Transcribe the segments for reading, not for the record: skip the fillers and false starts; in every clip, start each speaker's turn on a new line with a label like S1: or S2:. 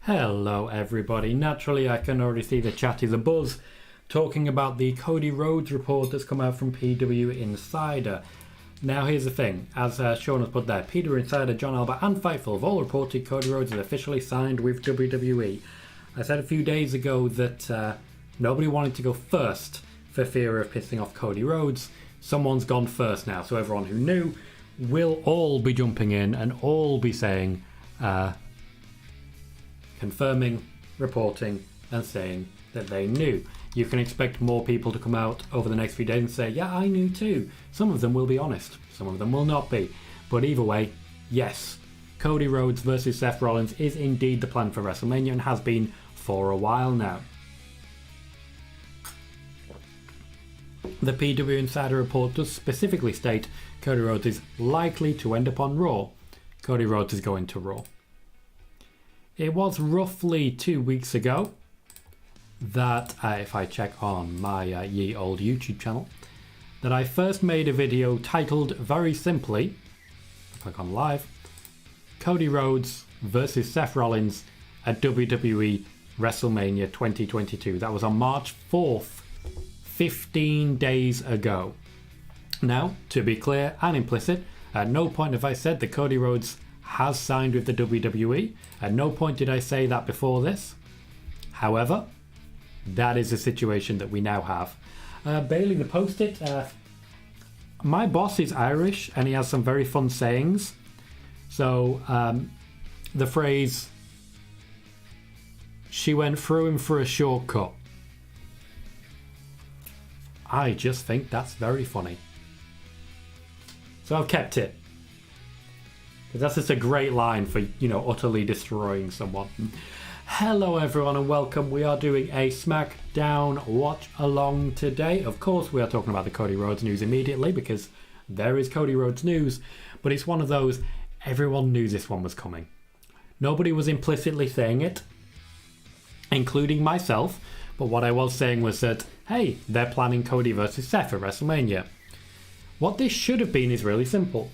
S1: Hello everybody. Naturally I can already see the chat is abuzz talking about the Cody Rhodes report that's come out from PW Insider. Now here's the thing, as Sean has put there, PW Insider, John Albert and Fightful have all reported Cody Rhodes is officially signed with WWE. I said a few days ago that nobody wanted to go first for fear of pissing off Cody Rhodes. Someone's gone first now, so everyone who knew will all be jumping in and all be saying confirming, reporting and saying that they knew. You can expect more people to come out over the next few days and say, yeah, I knew too. Some of them will be honest, some of them will not be. But either way, yes, Cody Rhodes versus Seth Rollins is indeed the plan for WrestleMania and has been for a while now. The PW Insider report does specifically state Cody Rhodes is likely to end up on Raw. Cody Rhodes is going to Raw. It was roughly 2 weeks ago that, if I check on my ye old YouTube channel, that I first made a video titled very simply, click on live, Cody Rhodes versus Seth Rollins at WWE Wrestlemania 2022. That was on March 4th, 15 days ago. Now, to be clear and implicit, at no point have I said that Cody Rhodes has signed with the WWE. At no point did I say that before this. However, that is the situation that we now have. Bailey the Post-it. My boss is Irish and he has some very fun sayings. So the phrase, she went through him for a shortcut. I just think that's very funny. So I've kept it. Because that's just a great line for, utterly destroying someone. Hello everyone and welcome. We are doing a Smackdown watch along today. Of course we are talking about the Cody Rhodes news immediately because there is Cody Rhodes news. But it's one of those, everyone knew this one was coming. Nobody was implicitly saying it, including myself. But what I was saying was that, hey, they're planning Cody versus Seth at WrestleMania. What this should have been is really simple.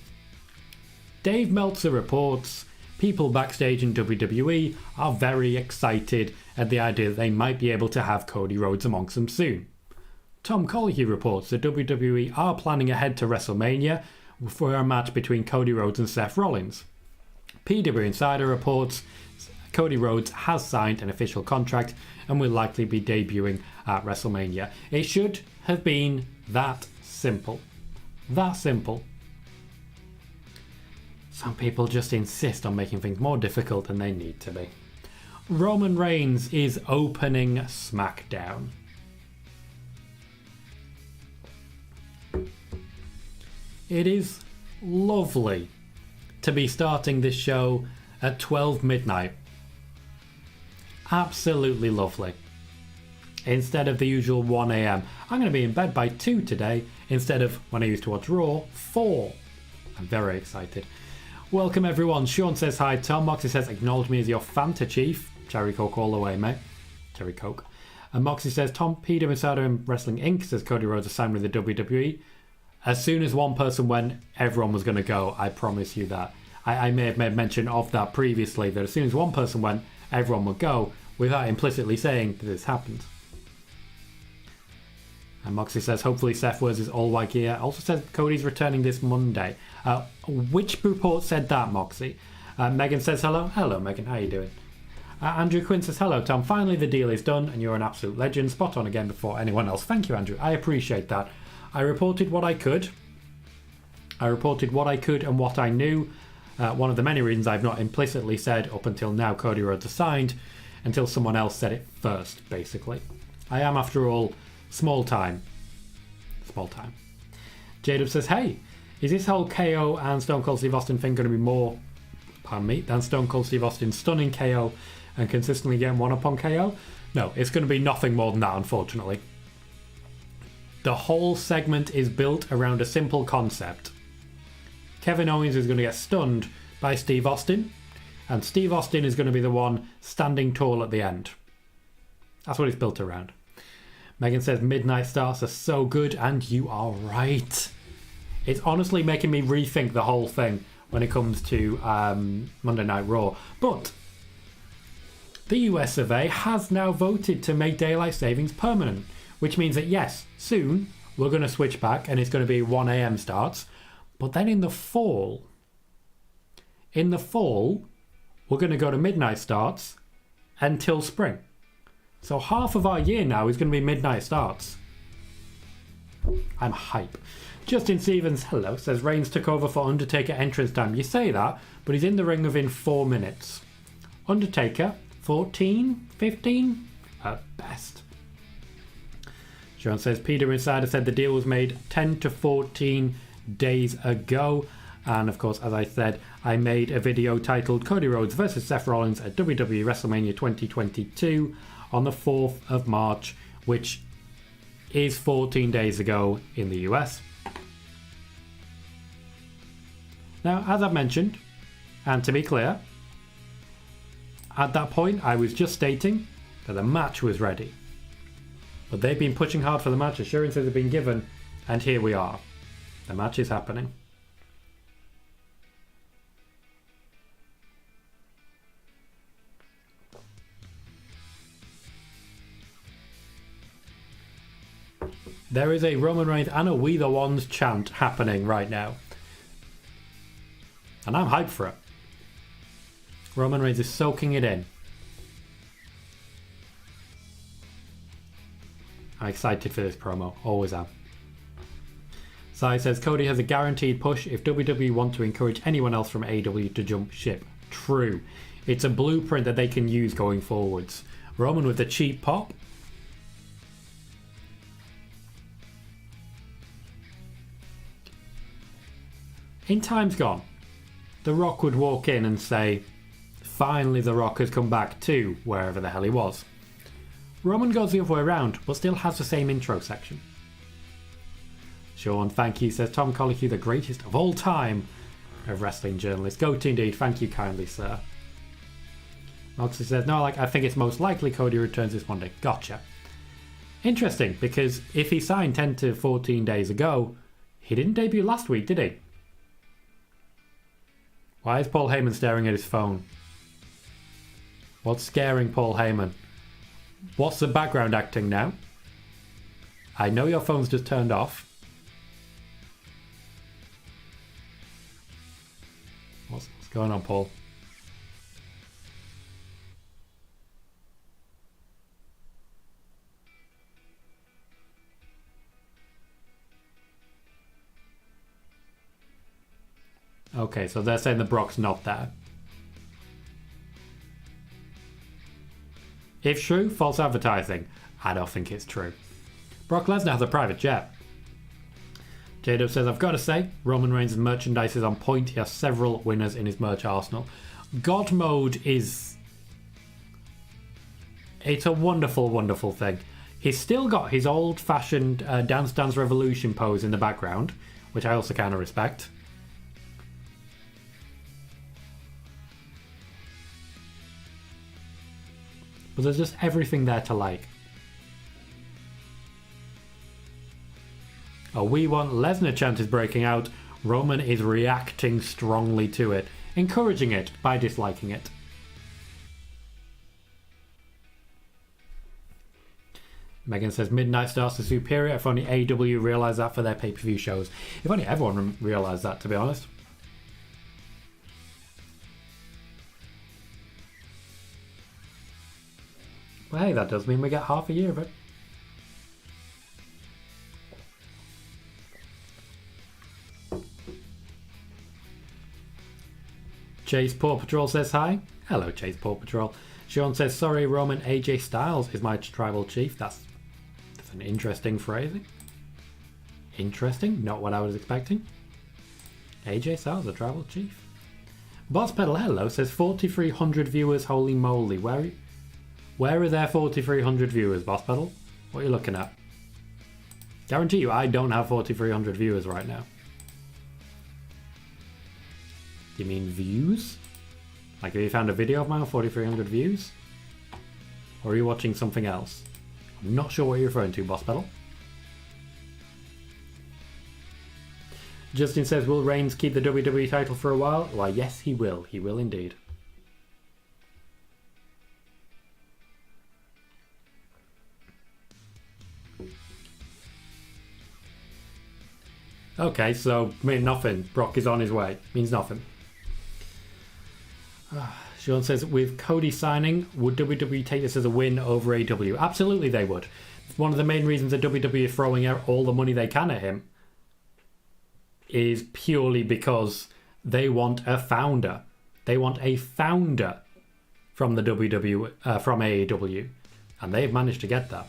S1: Dave Meltzer reports people backstage in WWE are very excited at the idea that they might be able to have Cody Rhodes amongst them soon. Tom Colohue reports that WWE are planning ahead to WrestleMania for a match between Cody Rhodes and Seth Rollins. PW Insider reports Cody Rhodes has signed an official contract and will likely be debuting at WrestleMania. It should have been that simple. That simple. Some people just insist on making things more difficult than they need to be. Roman Reigns is opening Smackdown. It is lovely to be starting this show at 12 midnight. Absolutely lovely. Instead of the usual 1 a.m. I'm going to be in bed by 2 today instead of, when I used to watch Raw, 4. I'm very excited. Welcome everyone. Sean says hi. Tom Moxie says acknowledge me as your Fanta chief. Cherry Coke all the way, mate. Cherry Coke. And Moxie says Tom Peter Insider and Wrestling Inc. says Cody Rhodes is signed with the WWE. As soon as one person went, everyone was going to go. I promise you that. I may have made mention of that previously, that as soon as one person went, everyone would go, without implicitly saying that this happened. And Moxie says, hopefully Seth wears his all-white gear. Also says Cody's returning this Monday. Which report said that, Moxie? Megan says hello. Hello, Megan. How you doing? Andrew Quinn says, hello, Tom. Finally, the deal is done, and you're an absolute legend. Spot on again before anyone else. Thank you, Andrew. I appreciate that. I reported what I could. And what I knew. One of the many reasons I've not implicitly said up until now Cody Rhodes is signed, until someone else said it first, basically. I am, after all, small time. J-Dub says, hey, is this whole KO and Stone Cold Steve Austin thing going to be more, than Stone Cold Steve Austin stunning KO and consistently getting one up on KO? No, it's going to be nothing more than that, unfortunately. The whole segment is built around a simple concept. Kevin Owens is going to get stunned by Steve Austin, and Steve Austin is going to be the one standing tall at the end. That's what it's built around. Megan says midnight starts are so good, and you are right. It's honestly making me rethink the whole thing when it comes to Monday Night Raw. But The US of A has now voted to make daylight savings permanent, which means that yes, soon we're going to switch back and it's going to be 1 a.m. starts. But then in the fall, we're going to go to midnight starts until spring. So half of our year now is going to be midnight starts. I'm hype. Justin Stevens, hello, says Reigns took over for Undertaker entrance time. You say that, but he's in the ring within 4 minutes. Undertaker, 14, 15 at best. Sean says Peter Insider said the deal was made 10 to 14 days ago. And of course, as I said, I made a video titled Cody Rhodes versus Seth Rollins at WWE Wrestlemania 2022 on the 4th of March, which is 14 days ago in the US. Now, as I've mentioned, and to be clear, at that point I was just stating that the match was ready. But they've been pushing hard for the match, assurances have been given, and here we are. The match is happening. There is a Roman Reigns and a We The Ones chant happening right now. And I'm hyped for it. Roman Reigns is soaking it in. I'm excited for this promo. Always am. Sai says Cody has a guaranteed push if WWE want to encourage anyone else from AEW to jump ship. True. It's a blueprint that they can use going forwards. Roman with the cheap pop. In times gone, The Rock would walk in and say, finally The Rock has come back to wherever the hell he was. Roman goes the other way around, but still has the same intro section. Sean, thank you, says Tom Colohue, the greatest of all time of wrestling journalist. Goat indeed, thank you kindly, sir. Moxley says, no, I think it's most likely Cody returns this Monday. Gotcha. Interesting, because if he signed 10 to 14 days ago, he didn't debut last week, did he? Why is Paul Heyman staring at his phone? What's scaring Paul Heyman? What's the background acting now? I know your phone's just turned off. What's going on, Paul? Okay, so they're saying the Brock's not there. If true, false advertising. I don't think it's true. Brock Lesnar has a private jet. J-Dub says, I've got to say, Roman Reigns' merchandise is on point. He has several winners in his merch arsenal. God mode is... It's a wonderful, wonderful thing. He's still got his old-fashioned Dance Dance Revolution pose in the background, which I also kind of respect. But there's just everything there to like. A We Want Lesnar chant is breaking out. Roman is reacting strongly to it, encouraging it by disliking it. Megan says midnight starts are superior. If only AEW realised that for their pay-per-view shows. If only everyone realised that, to be honest. Well, hey, that does mean we get half a year of it. Chase Paw Patrol says hi. Hello, Chase Paw Patrol. Sean says, sorry, Roman AJ Styles is my tribal chief. That's an interesting phrasing. Interesting, not what I was expecting. AJ Styles, a tribal chief. Boss Pedal Hello says 4,300 viewers, holy moly. Where are there 4,300 viewers, Boss Pedal? What are you looking at? Guarantee you I don't have 4,300 viewers right now. You mean views? Like, have you found a video of mine with 4,300 views? Or are you watching something else? I'm not sure what you're referring to, Boss Pedal. Justin says, will Reigns keep the WWE title for a while? Why, yes, he will. He will indeed. Okay, so mean nothing. Brock is on his way. Means nothing. Sean says, with Cody signing, would WWE take this as a win over AEW? Absolutely they would. It's one of the main reasons that WWE is throwing out all the money they can at him is purely because they want a founder. They want a founder from the from AEW, and they've managed to get that.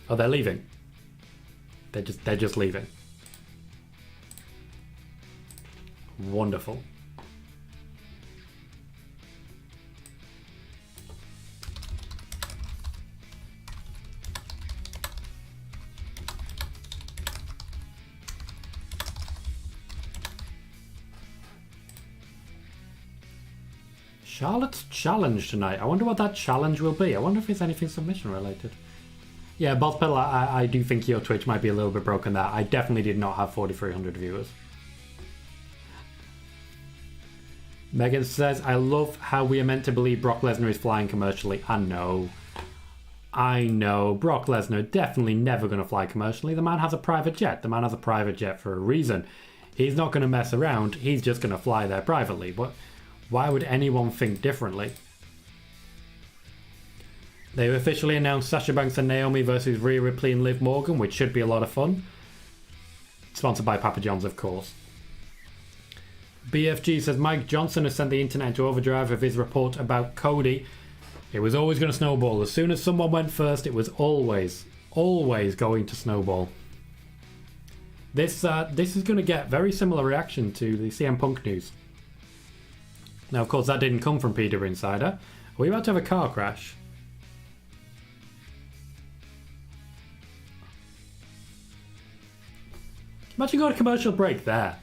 S1: Oh, they're leaving. They're just leaving. Wonderful. Charlotte's challenge tonight. I wonder what that challenge will be. I wonder if it's anything submission related. Yeah, Boss Pedal, I do think your Twitch might be a little bit broken there. I definitely did not have 4,300 viewers. Megan says, I love how we are meant to believe Brock Lesnar is flying commercially. I know. Brock Lesnar definitely never going to fly commercially. The man has a private jet. The man has a private jet for a reason. He's not going to mess around. He's just going to fly there privately. But why would anyone think differently? They've officially announced Sasha Banks and Naomi versus Rhea Ripley and Liv Morgan, which should be a lot of fun. Sponsored by Papa John's, of course. BFG says, Mike Johnson has sent the internet into overdrive with his report about Cody. It was always going to snowball. As soon as someone went first, it was always going to snowball. This is going to get very similar reaction to the CM Punk news. Now, of course, that didn't come from Peter Insider. Are we about to have a car crash? Imagine going to commercial break there.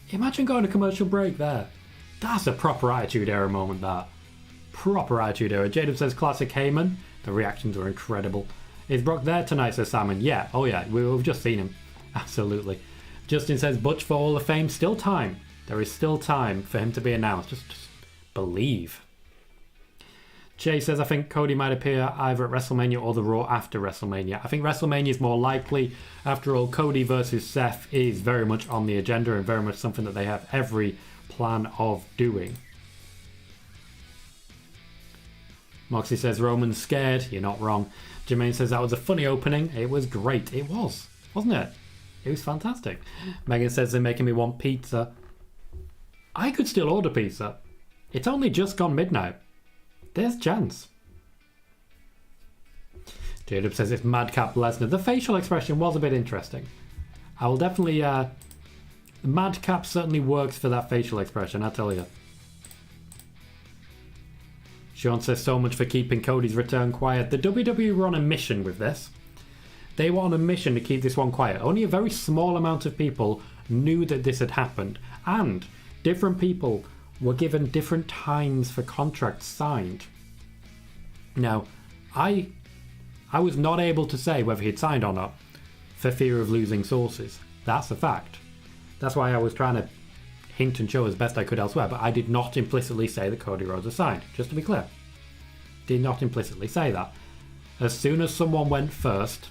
S1: Imagine going to commercial break there. That's a proper Attitude Era moment, that. Proper Attitude Era. Jaden says, classic Heyman. The reactions were incredible. Is Brock there tonight, says Simon? Yeah. Oh, yeah. We've just seen him. Absolutely. Justin says, Butch for Hall of Fame. Still time. There is still time for him to be announced. Just believe. Jay says, I think Cody might appear either at WrestleMania or the Raw after WrestleMania. I think WrestleMania is more likely. After all, Cody versus Seth is very much on the agenda and very much something that they have every plan of doing. Moxie says, Roman's scared. You're not wrong. Jermaine says, that was a funny opening. It was great. It was, wasn't it? It was fantastic. Megan says, they're making me want pizza. I could still order pizza. It's only just gone midnight. There's a chance. Jacob says it's Madcap Lesnar. The facial expression was a bit interesting. I will definitely... Madcap certainly works for that facial expression, I tell you. Sean says so much for keeping Cody's return quiet. The WWE were on a mission with this. They were on a mission to keep this one quiet. Only a very small amount of people knew that this had happened. And different people were given different times for contracts signed. Now, I was not able to say whether he'd signed or not for fear of losing sources. That's a fact. That's why I was trying to hint and show as best I could elsewhere, but I did not implicitly say that Cody Rhodes was signed, just to be clear. Did not implicitly say that. As soon as someone went first,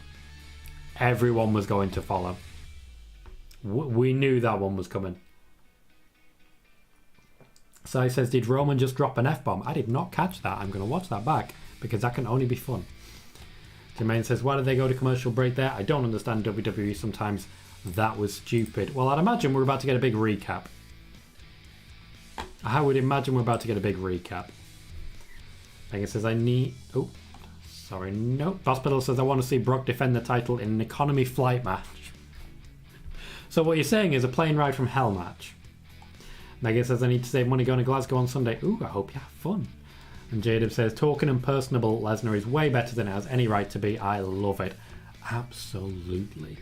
S1: everyone was going to follow. We knew that one was coming. So he says, did Roman just drop an F-bomb? I did not catch that. I'm going to watch that back because that can only be fun. Jermaine says, why did they go to commercial break there? I don't understand WWE sometimes. That was stupid. Well, I'd imagine we're about to get a big recap. I would imagine we're about to get a big recap. Megan says, I need... Oh, sorry, no. Hospital says, I want to see Brock defend the title in an economy flight match. So what you're saying is a plane ride from hell match. Megan says, I need to save money going to Glasgow on Sunday. Ooh, I hope you have fun. And Jadeb says, talking and personable, Lesnar is way better than it has any right to be. I love it. Absolutely.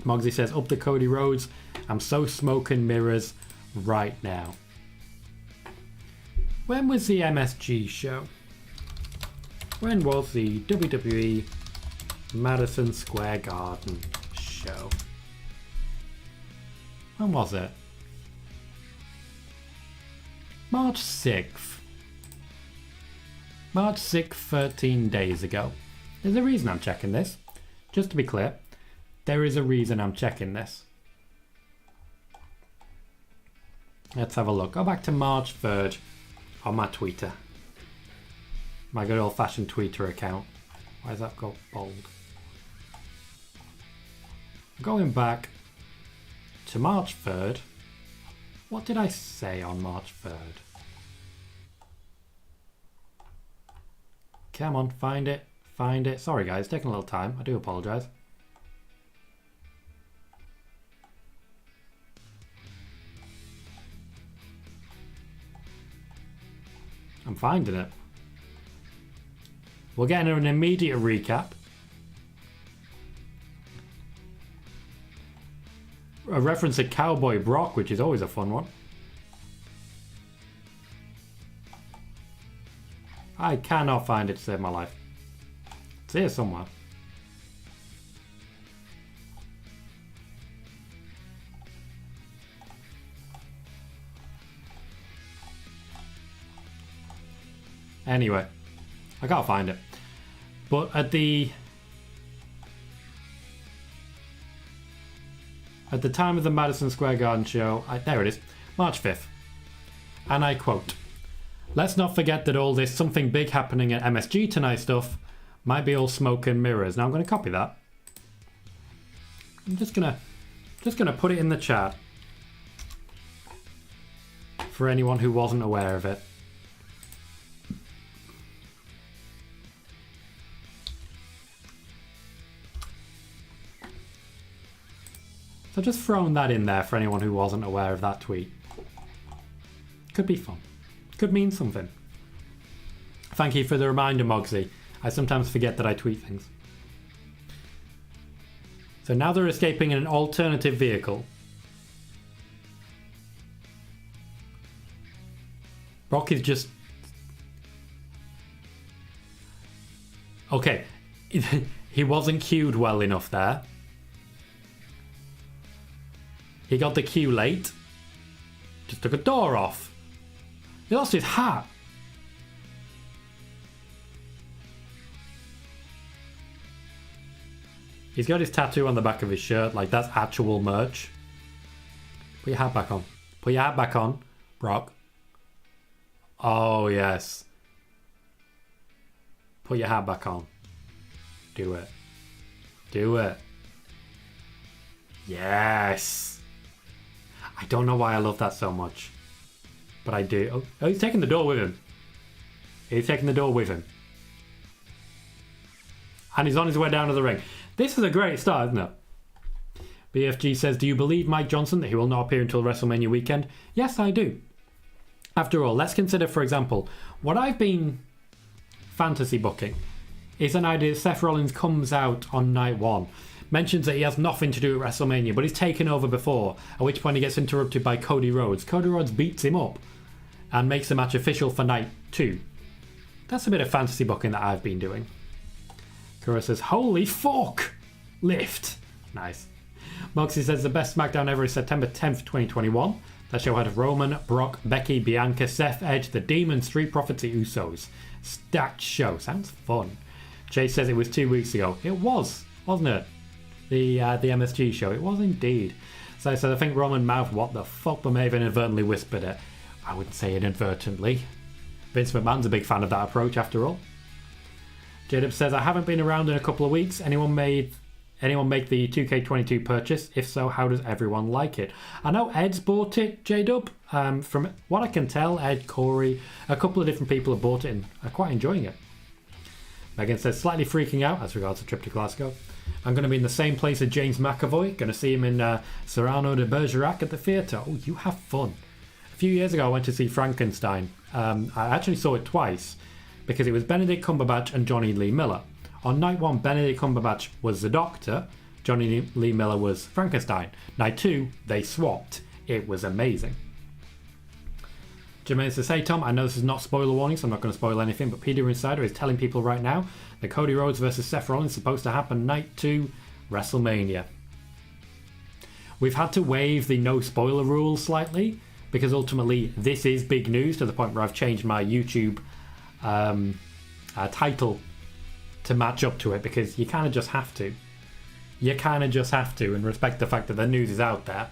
S1: Mogsy says, up the Cody Rhodes. I'm so smoke and mirrors right now. When was the MSG show? When was the WWE Madison Square Garden show? When was it? March 6th. March 6th, 13 days ago. There's a reason I'm checking this. Just to be clear, there is a reason I'm checking this. Let's have a look. Go back to March 3rd on my Twitter. My good old-fashioned Twitter account. Why has that got bold? Going back to March 3rd. What did I say on March 3rd? Come on, find it. Find it. Sorry guys, taking a little time. I do apologise. I'm finding it. We're getting an immediate recap. A reference to Cowboy Brock, which is always a fun one. I cannot find it to save my life. It's here somewhere. Anyway, I can't find it. But at the time of the Madison Square Garden show, there it is, March 5th. And I quote, "Let's not forget that all this something big happening at MSG tonight stuff might be all smoke and mirrors." Now I'm going to copy that. I'm just gonna put it in the chat for anyone who wasn't aware of it. So just throwing that in there for anyone who wasn't aware of that tweet. Could be fun. Could mean something. Thank you for the reminder, Mogsy. I sometimes forget that I tweet things. So now they're escaping in an alternative vehicle. Brock is just... Okay. He wasn't cued well enough there. He got the cue late. Just took a door off. He lost his hat. He's got his tattoo on the back of his shirt, like that's actual merch. Put your hat back on. Put your hat back on, Brock. Oh, yes. Put your hat back on. Do it. Do it. Yes. I don't know why I love that so much. But I do. Oh, he's taking the door with him. He's taking the door with him. And he's on his way down to the ring. This is a great start, isn't it? BFG says, "Do you believe Mike Johnson that he will not appear until WrestleMania weekend?" Yes, I do. After all, let's consider, for example, what I've been fantasy booking is an idea that Seth Rollins comes out on night one, mentions that he has nothing to do with WrestleMania, but he's taken over before, at which point he gets interrupted by Cody Rhodes. Cody Rhodes beats him up and makes the match official for night 2. That's a bit of fantasy booking that I've been doing. Kura says, "Holy fuck! Lift." Nice. Moxie says, "The best SmackDown ever is September 10th, 2021. That show had Roman, Brock, Becky, Bianca, Seth, Edge, The Demon, Street Profits, the Usos. Stacked show." Sounds fun. Jay says it was 2 weeks ago. It was, wasn't it? The MSG show. It was indeed. So I said, "I think Roman mouthed what the fuck," but may have inadvertently whispered it. I wouldn't say inadvertently. Vince McMahon's a big fan of that approach after all. J-Dub says, "I haven't been around in a couple of weeks. Anyone make the 2K22 purchase? If so, how does everyone like it?" I know Ed's bought it, J-Dub. From what I can tell, Ed, Corey, a couple of different people have bought it and are quite enjoying it. Megan says, "Slightly freaking out as regards to trip to Glasgow. I'm going to be in the same place as James McAvoy. Going to see him in Cyrano de Bergerac at the theatre. Oh, you have fun." A few years ago, I went to see Frankenstein. I actually saw it twice because it was Benedict Cumberbatch and Johnny Lee Miller. On night 1, Benedict Cumberbatch was the Doctor. Johnny Lee Miller was Frankenstein. Night 2, they swapped. It was amazing. Jermaine says, "Hey Tom, I know this is not spoiler warning, so I'm not going to spoil anything, but Peter Insider is telling people right now that Cody Rhodes versus Seth Rollins is supposed to happen night 2, WrestleMania." We've had to waive the no spoiler rule slightly, because ultimately this is big news to the point where I've changed my YouTube title to match up to it, because you kind of just have to. You kind of just have to, and respect the fact that the news is out there.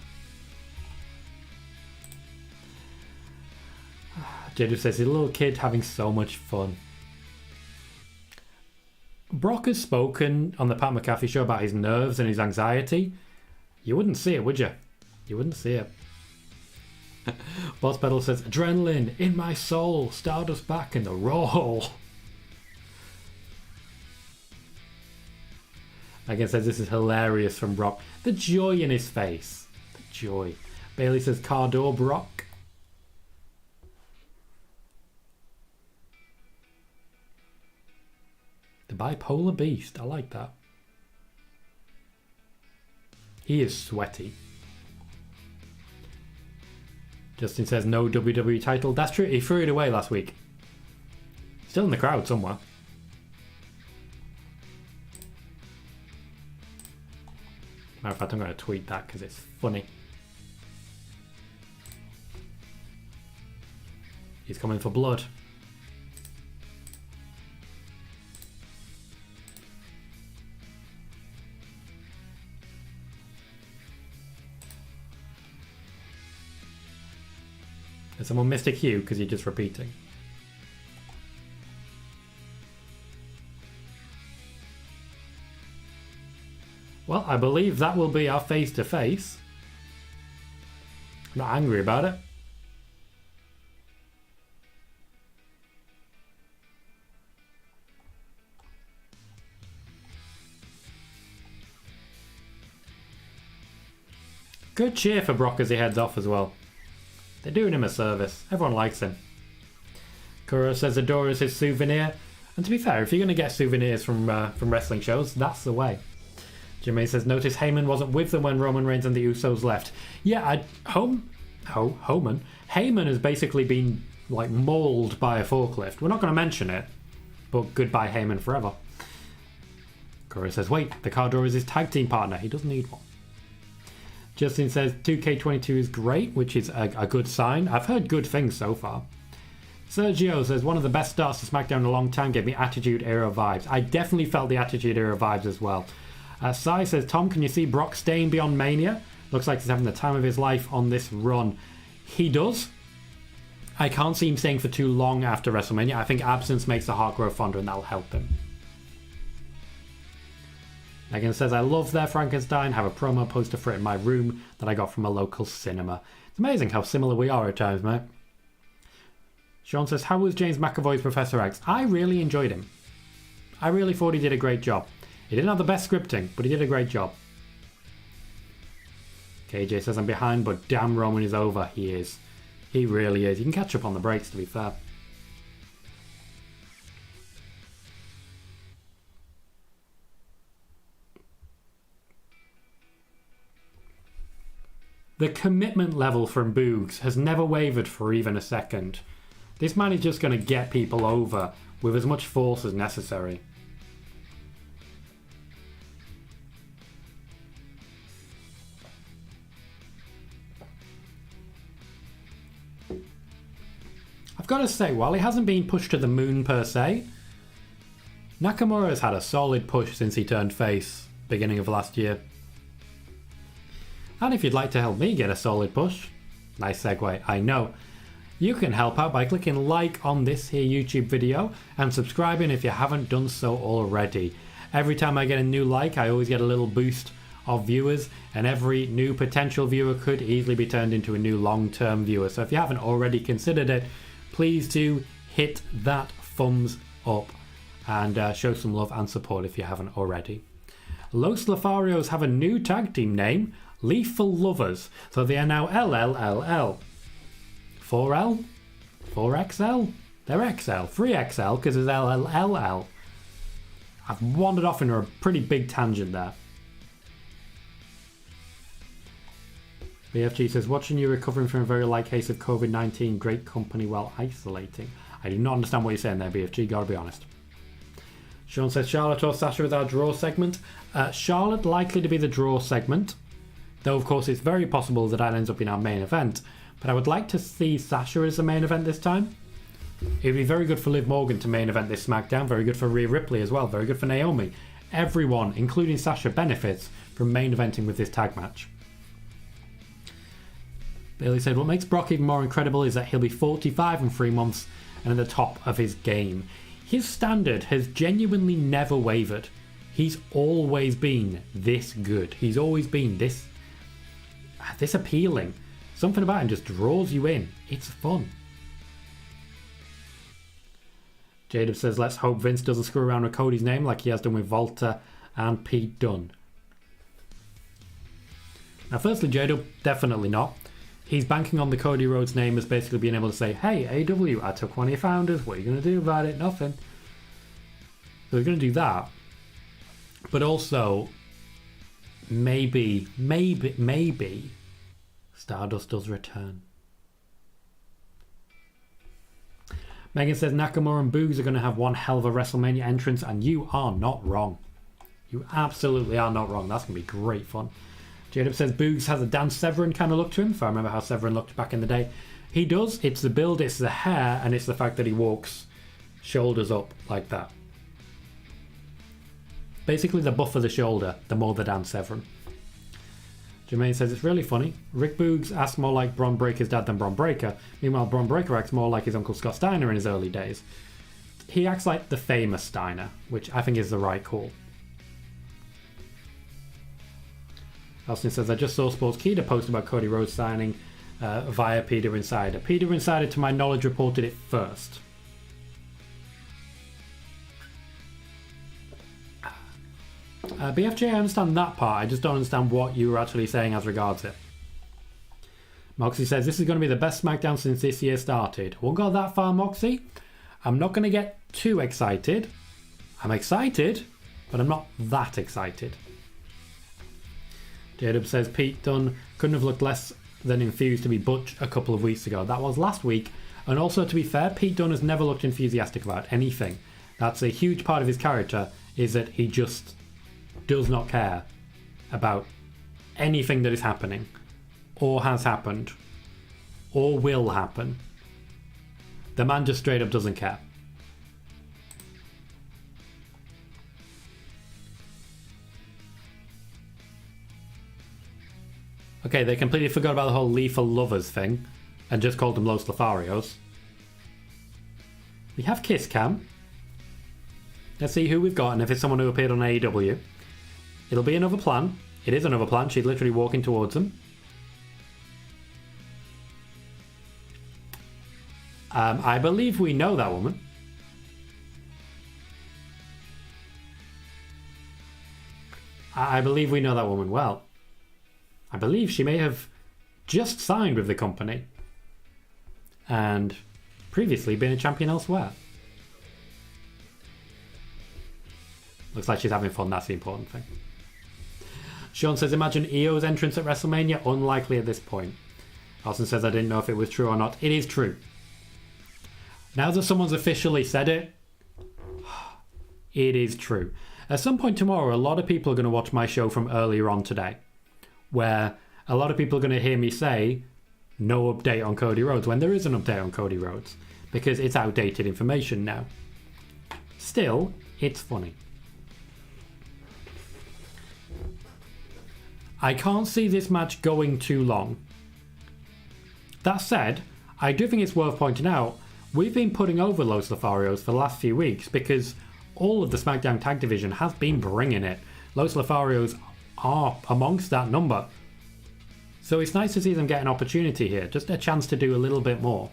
S1: Jedu says, he's a little kid having so much fun. Brock has spoken on the Pat McAfee show about his nerves and his anxiety. You wouldn't see it, would you? You wouldn't see it. Boss Pedal says, adrenaline in my soul, Stardust back in the roll. Megan says, this is hilarious from Brock. The joy in his face. The joy. Bailey says, car door Brock. The bipolar beast. I like that. He is sweaty. Justin says, no WWE title. That's true. He threw it away last week. Still in the crowd somewhere. Matter of fact, I'm going to tweet that because it's funny. He's coming for blood. Has someone missed a cue because you're just repeating? Well, I believe that will be our face-to-face. I'm not angry about it. Good cheer for Brock as he heads off as well. They're doing him a service. Everyone likes him. Kuro says the door is his souvenir. And to be fair, if you're going to get souvenirs from wrestling shows, that's the way. Jermaine says, notice Heyman wasn't with them when Roman Reigns and the Usos left. Yeah, Heyman has basically been like mauled by a forklift. We're not going to mention it, but goodbye Heyman forever. Corey says, wait, the car door is his tag team partner. He doesn't need one. Justin says 2K22 is great, which is a good sign. I've heard good things so far. Sergio says, one of the best starts to SmackDown in a long time, gave me Attitude Era vibes. I definitely felt the Attitude Era vibes as well. Sai says, Tom, can you see Brock staying beyond Mania? Looks like he's having the time of his life on this run. He does. I can't see him staying for too long after WrestleMania. I think absence makes the heart grow fonder, and that'll help him. Megan says, I love their Frankenstein. Have a promo poster for it in my room that I got from a local cinema. It's amazing how similar we are at times, mate. Sean says, how was James McAvoy's Professor X? I really enjoyed him. I really thought he did a great job. He didn't have the best scripting, but he did a great job. KJ says, I'm behind, but damn, Roman is over. He is. He really is. You can catch up on the breaks, to be fair. The commitment level from Boogs has never wavered for even a second. This man is just going to get people over with as much force as necessary. I've got to say, while he hasn't been pushed to the moon per se, Nakamura has had a solid push since he turned face, beginning of last year. And if you'd like to help me get a solid push, nice segue, I know, you can help out by clicking like on this here YouTube video and subscribing if you haven't done so already. Every time I get a new like, I always get a little boost of viewers, and every new potential viewer could easily be turned into a new long-term viewer. So if you haven't already considered it, please do hit that thumbs up and show some love and support if you haven't already. Los Lotharios have a new tag team name, Lethal Lovers. So they are now LLLL. 4L? 4XL? They're XL. 3XL because it's LLLL. I've wandered off into a pretty big tangent there. BFG says, watching you recovering from a very light case of COVID-19, great company while isolating. I do not understand what you're saying there, BFG, gotta be honest. Sean says, Charlotte or Sasha with our draw segment. Charlotte likely to be the draw segment, though of course it's very possible that ends up in our main event, but I would like to see Sasha as the main event this time. It'd be very good for Liv Morgan to main event this SmackDown. Very good for Rhea Ripley as well. Very good for Naomi. Everyone, including Sasha, benefits from main eventing with this tag match. Bailey said, what makes Brock even more incredible is that he'll be 45 in 3 months and at the top of his game. His standard has genuinely never wavered. He's always been this good. He's always been this appealing. Something about him just draws you in. It's fun. Jadeb says, let's hope Vince doesn't screw around with Cody's name like he has done with Volta and Pete Dunne. Now, firstly, Jadeb, definitely not. He's banking on the Cody Rhodes name as basically being able to say, hey, AEW, I took one of your founders. What are you going to do about it? Nothing. So we're going to do that. But also, maybe, Stardust does return. Megan says Nakamura and Boogs are going to have one hell of a WrestleMania entrance, and you are not wrong. You absolutely are not wrong. That's going to be great fun. Jadeb says Boogs has a Dan Severn kind of look to him, if I remember how Severn looked back in the day. He does. It's the build, it's the hair, and it's the fact that he walks shoulders up like that. Basically, the buffer the shoulder, the more the Dan Severn. Jermaine says it's really funny. Rick Boogs acts more like Bron Breakker's dad than Bron Breakker. Meanwhile, Bron Breakker acts more like his Uncle Scott Steiner in his early days. He acts like the famous Steiner, which I think is the right call. Austin says, I just saw Sportskeeda post about Cody Rhodes signing via Peter Insider. Peter Insider, to my knowledge, reported it first. BFJ, I understand that part. I just don't understand what you were actually saying as regards it. Moxie says, this is going to be the best SmackDown since this year started. Won't go that far, Moxie. I'm not going to get too excited. I'm excited, but I'm not that excited. Jadeb says, Pete Dunne couldn't have looked less than infused to be Butch a couple of weeks ago. That was last week. And also, to be fair, Pete Dunne has never looked enthusiastic about anything. That's a huge part of his character, is that he just does not care about anything that is happening, or has happened, or will happen. The man just straight up doesn't care. Okay, they completely forgot about the whole lethal lovers thing and just called them Los Lotharios. We have Kiss Cam. Let's see who we've got and if it's someone who appeared on AEW. It'll be another plan. It is another plan. She's literally walking towards them. I believe we know that woman. I believe we know that woman well. I believe she may have just signed with the company and previously been a champion elsewhere. Looks like she's having fun. That's the important thing. Sean says, imagine EO's entrance at WrestleMania. Unlikely at this point. Austin says, I didn't know if it was true or not. It is true. Now that someone's officially said it, it is true. At some point tomorrow, a lot of people are going to watch my show from earlier on today, where a lot of people are going to hear me say, no update on Cody Rhodes, when there is an update on Cody Rhodes, because it's outdated information now. Still, it's funny. I can't see this match going too long. That said, I do think it's worth pointing out, we've been putting over Los Lotharios for the last few weeks because all of the SmackDown Tag Division has been bringing it. Los Lotharios are amongst that number. So it's nice to see them get an opportunity here, just a chance to do a little bit more.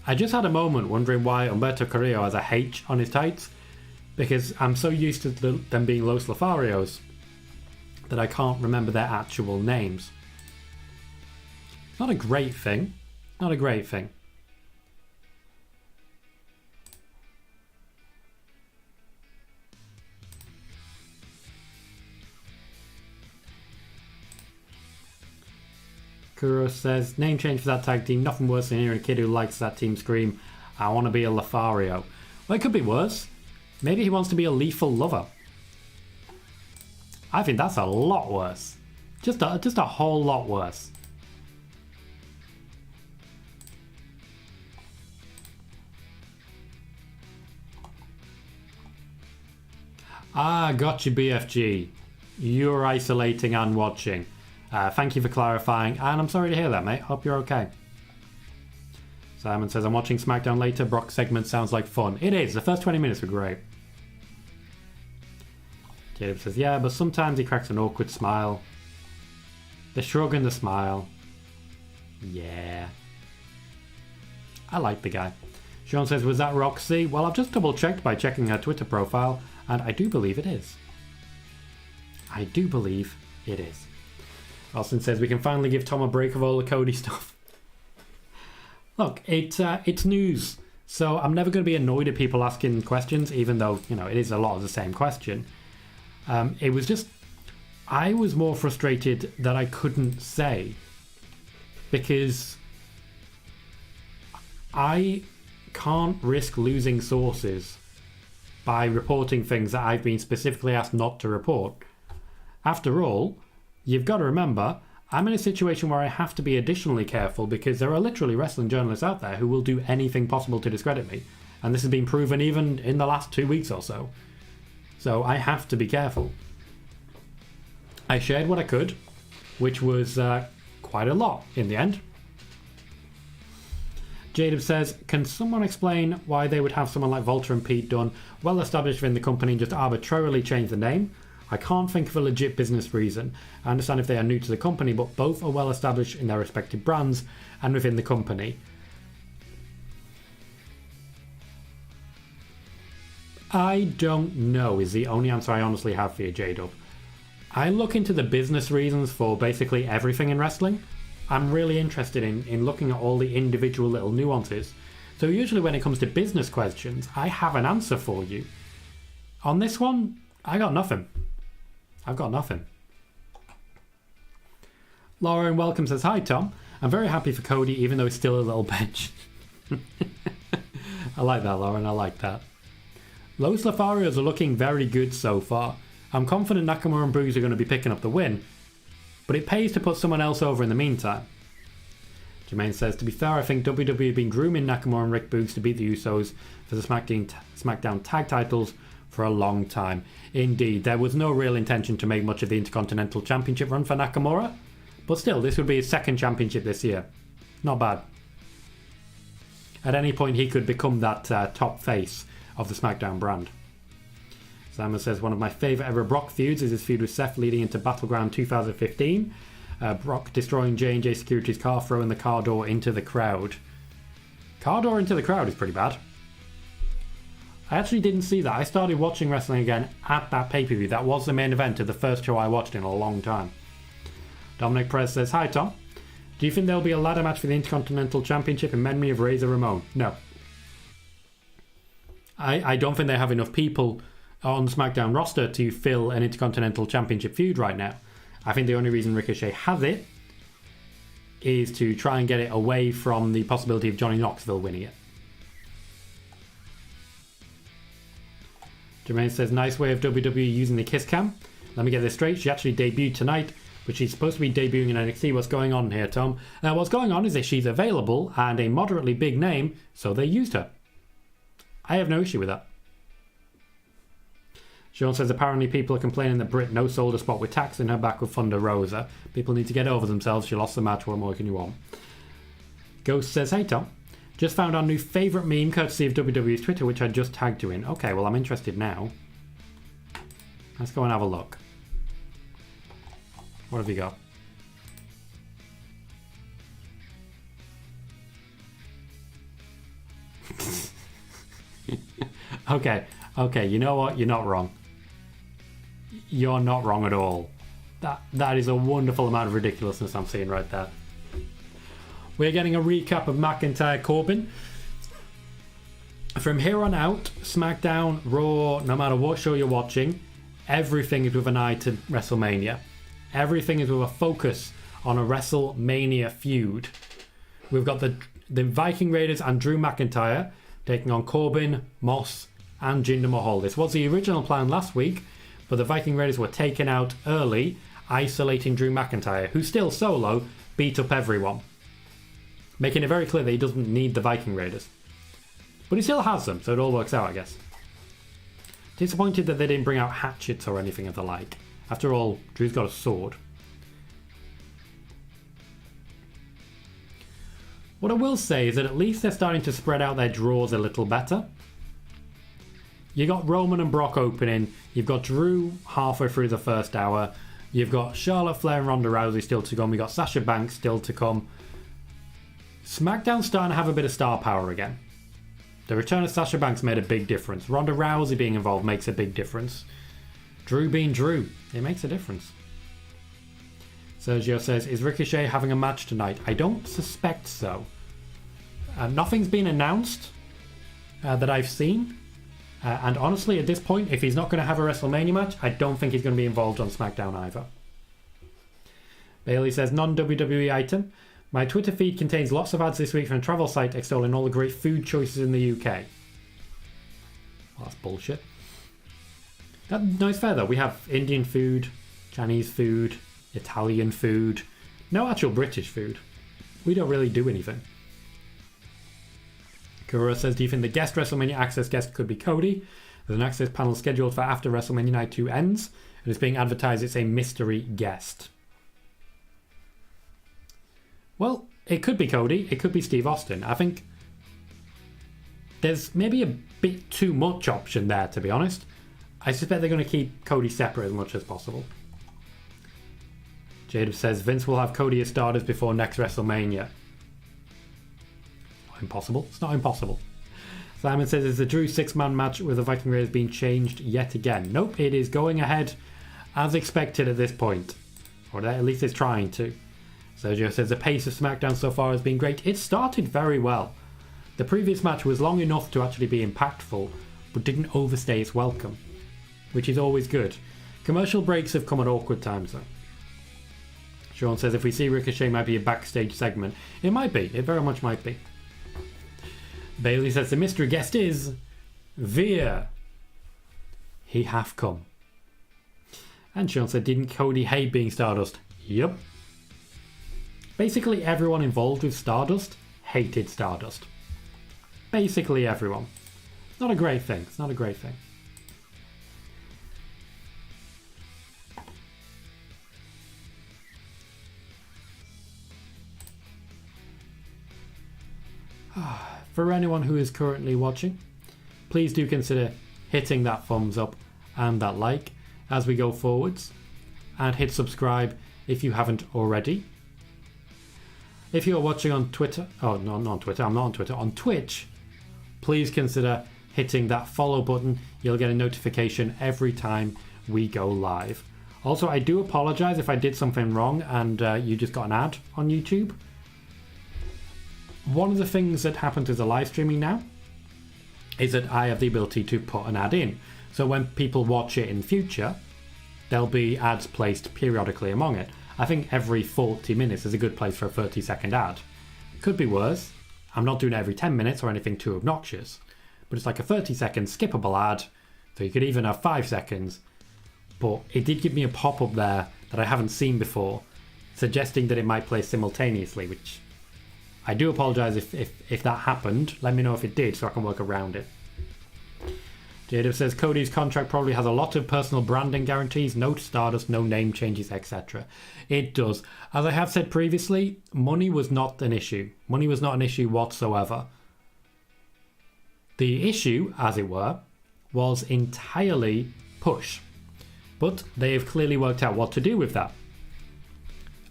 S1: I just had a moment wondering why Humberto Carrillo has a H on his tights, because I'm so used to them being Los Lotharios that I can't remember their actual names. Not a great thing. Not a great thing. Kuro says, name change for that tag team. Nothing worse than hearing a kid who likes that team scream, I want to be a Lothario. Well, it could be worse. Maybe he wants to be a lethal lover. I think that's a lot worse. Just a whole lot worse. Ah, gotcha, BFG. You're isolating and watching. Thank you for clarifying, and I'm sorry to hear that, mate. Hope you're okay. Simon says, I'm watching SmackDown later. Brock's segment sounds like fun. It is. The first 20 minutes were great. Jacob says, yeah, but sometimes he cracks an awkward smile. The shrug and the smile. Yeah. I like the guy. Sean says, was that Roxy? Well, I've just double-checked by checking her Twitter profile, and I do believe it is. I do believe it is. Austin says, we can finally give Tom a break of all the Cody stuff. Look, it's news, so I'm never going to be annoyed at people asking questions, even though, you know, it is a lot of the same question. It was just, I was more frustrated that I couldn't say, because I can't risk losing sources by reporting things that I've been specifically asked not to report. After all, you've got to remember, I'm in a situation where I have to be additionally careful because there are literally wrestling journalists out there who will do anything possible to discredit me. And this has been proven even in the last 2 weeks or so. So I have to be careful. I shared what I could, which was quite a lot in the end. Jacob says, can someone explain why they would have someone like Volta and Pete Dunne well established within the company and just arbitrarily change the name? I can't think of a legit business reason. I understand if they are new to the company, but both are well established in their respective brands and within the company. I don't know is the only answer I honestly have for you, J-Dub. I look into the business reasons for basically everything in wrestling. I'm really interested in looking at all the individual little nuances. So usually when it comes to business questions, I have an answer for you. On this one, I got nothing. I've got nothing. Lauren Welcome says, hi Tom. I'm very happy for Cody even though he's still a little bitch. I like that, Lauren. I like that. Los Lotharios are looking very good so far. I'm confident Nakamura and Boogs are going to be picking up the win. But it pays to put someone else over in the meantime. Jermaine says, to be fair, I think WWE have been grooming Nakamura and Rick Boogs to beat the Usos for the SmackDown tag titles for a long time. Indeed, there was no real intention to make much of the Intercontinental Championship run for Nakamura, but still, this would be his second championship this year. Not bad. At any point, he could become that top face of the SmackDown brand. Simon says, one of my favourite ever Brock feuds is his feud with Seth leading into Battleground 2015. Brock destroying J&J Security's car, throwing the car door into the crowd. Car door into the crowd is pretty bad. I actually didn't see that. I started watching wrestling again at that pay-per-view. That was the main event of the first show I watched in a long time. Dominic Perez says, hi Tom. Do you think there will be a ladder match for the Intercontinental Championship in memory of Razor Ramon? No. I don't think they have enough people on the SmackDown roster to fill an Intercontinental Championship feud right now. I think the only reason Ricochet has it is to try and get it away from the possibility of Johnny Knoxville winning it. Jermaine says, nice way of WWE using the kiss cam. Let me get this straight. She actually debuted tonight, but she's supposed to be debuting in NXT. What's going on here, Tom? What's going on is that she's available and a moderately big name, so they used her. I have no issue with that. Sean says, apparently people are complaining that Britt no-sold a spot with Tax in her back with Thunder Rosa. People need to get over themselves. She lost the match. What more can you want? Ghost says, hey Tom. Just found our new favourite meme courtesy of WWE's Twitter, which I just tagged you in. Okay, well I'm interested now. Let's go and have a look. What have you got? Okay, you know what? You're not wrong. You're not wrong at all. That is a wonderful amount of ridiculousness I'm seeing right there. We're getting a recap of McIntyre Corbin. From here on out, SmackDown, Raw, no matter what show you're watching, everything is with an eye to WrestleMania. Everything is with a focus on a WrestleMania feud. We've got the Viking Raiders and Drew McIntyre taking on Corbin, Moss, and Jinder Mahal. This was the original plan last week, but the Viking Raiders were taken out early, isolating Drew McIntyre, who still solo beat up everyone, making it very clear that he doesn't need the Viking Raiders. But he still has them, so it all works out, I guess. Disappointed that they didn't bring out hatchets or anything of the like. After all, Drew's got a sword. What I will say is that at least they're starting to spread out their draws a little better. You got Roman and Brock opening. You've got Drew halfway through the first hour. You've got Charlotte Flair and Ronda Rousey still to come. We've got Sasha Banks still to come. SmackDown's starting to have a bit of star power again. The return of Sasha Banks made a big difference. Ronda Rousey being involved makes a big difference. Drew being Drew, it makes a difference. Sergio says, is Ricochet having a match tonight? I don't suspect so. Nothing's been announced that I've seen. And honestly, at this point, if he's not going to have a WrestleMania match, I don't think he's going to be involved on SmackDown either. Bailey says, non-WWE item. My Twitter feed contains lots of ads this week from a travel site extolling all the great food choices in the UK. Well, that's bullshit. No, it's fair though. We have Indian food, Chinese food, Italian food. No actual British food. We don't really do anything. Kura says, do you think the guest WrestleMania Access guest could be Cody? There's an Access panel scheduled for after WrestleMania Night 2 ends, and it's being advertised it's a mystery guest. Well, it could be Cody, it could be Steve Austin. I think there's maybe a bit too much option there, to be honest. I suspect they're going to keep Cody separate as much as possible. Jada says, Vince will have Cody as starters before next WrestleMania. Impossible. It's not impossible. Simon says, is the Drew 6-man match with the Viking Raiders being changed yet again? Nope, it is going ahead as expected at this point. Or at least it's trying to. Sergio says, the pace of SmackDown so far has been great. It started very well. The previous match was long enough to actually be impactful, but didn't overstay its welcome, which is always good. Commercial breaks have come at awkward times though. Sean says, if we see Ricochet might be a backstage segment. It might be. It very much might be. Bailey says the mystery guest is Veer. He have come. And Sean said, didn't Cody hate being Stardust? Yup. Basically everyone involved with Stardust hated Stardust. Basically everyone. It's not a great thing. It's not a great thing. For anyone who is currently watching, please do consider hitting that thumbs up and that like as we go forwards, and hit subscribe if you haven't already. If you're watching on Twitter, oh no, not on Twitter, I'm not on Twitter, on Twitch, please consider hitting that follow button. You'll get a notification every time we go live. Also, I do apologize if I did something wrong and you just got an ad on YouTube. One of the things that happens with the live streaming now is that I have the ability to put an ad in. So when people watch it in future, there'll be ads placed periodically among it. I think every 40 minutes is a good place for a 30-second ad. Could be worse. I'm not doing it every 10 minutes or anything too obnoxious. But it's like a 30-second skippable ad. So you could even have 5 seconds. But it did give me a pop-up there that I haven't seen before, suggesting that it might play simultaneously, which I do apologise if that happened. Let me know if it did so I can work around it. Jada says Cody's contract probably has a lot of personal branding guarantees, no Stardust, no name changes, etc. It does. As I have said previously, money was not an issue. Money was not an issue whatsoever. The issue, as it were, was entirely push. But they have clearly worked out what to do with that.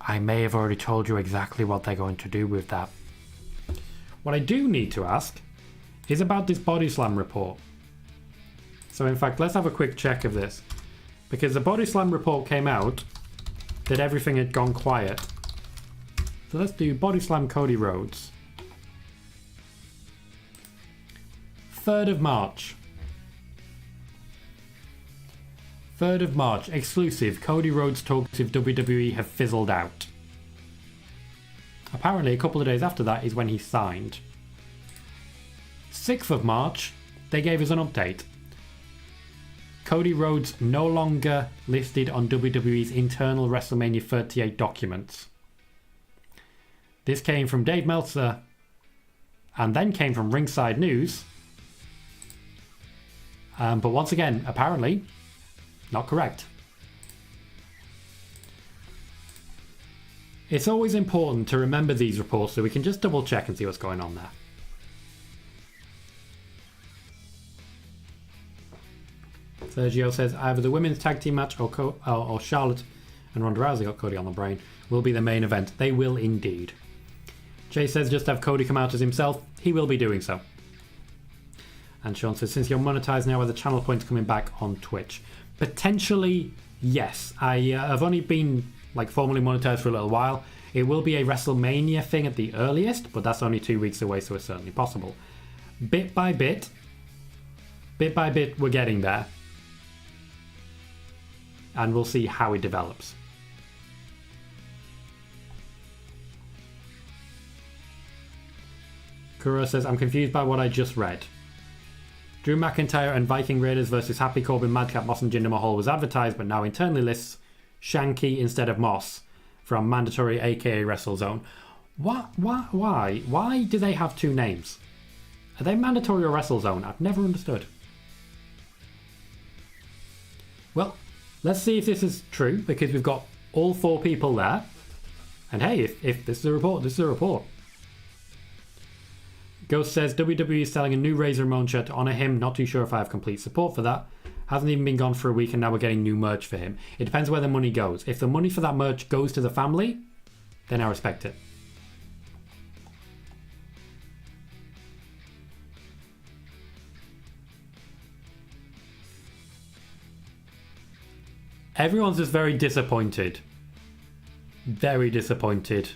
S1: I may have already told you exactly what they're going to do with that. What I do need to ask is about this Body Slam report. So in fact, let's have a quick check of this. Because the Body Slam report came out that everything had gone quiet. So let's do Body Slam Cody Rhodes. 3rd of March. 3rd of March, exclusive. Cody Rhodes talks with WWE have fizzled out. Apparently, a couple of days after that is when he signed. 6th of March, they gave us an update. Cody Rhodes no longer listed on WWE's internal WrestleMania 38 documents. This came from Dave Meltzer, and then came from Ringside News. But once again, apparently, not correct. It's always important to remember these reports so we can just double check and see what's going on there. Sergio says either the women's tag team match or Charlotte and Ronda Rousey got Cody on the brain will be the main event. They will indeed. Jay says just have Cody come out as himself. He will be doing so. And Sean says since you're monetized now, are the channel points coming back on Twitch? Potentially, yes. I've only been formally monetized for a little while. It will be a WrestleMania thing at the earliest, but that's only 2 weeks away, so it's certainly possible. Bit by bit, we're getting there. And we'll see how it develops. Kuro says, I'm confused by what I just read. Drew McIntyre and Viking Raiders versus Happy Corbin, Madcap Moss and Jinder Mahal was advertised, but now internally lists Shanky instead of Moss from Mandatory aka WrestleZone. Why do they have two names? Are they Mandatory or WrestleZone? I've never understood. Well, let's see if this is true, because we've got all four people there. And hey, if this is a report, this is a report. Ghost says, WWE is selling a new Razor Ramon shirt to honour him. Not too sure if I have complete support for that. Hasn't even been gone for a week and now we're getting new merch for him. It depends where the money goes. If the money for that merch goes to the family, then I respect it. Everyone's just very disappointed. Very disappointed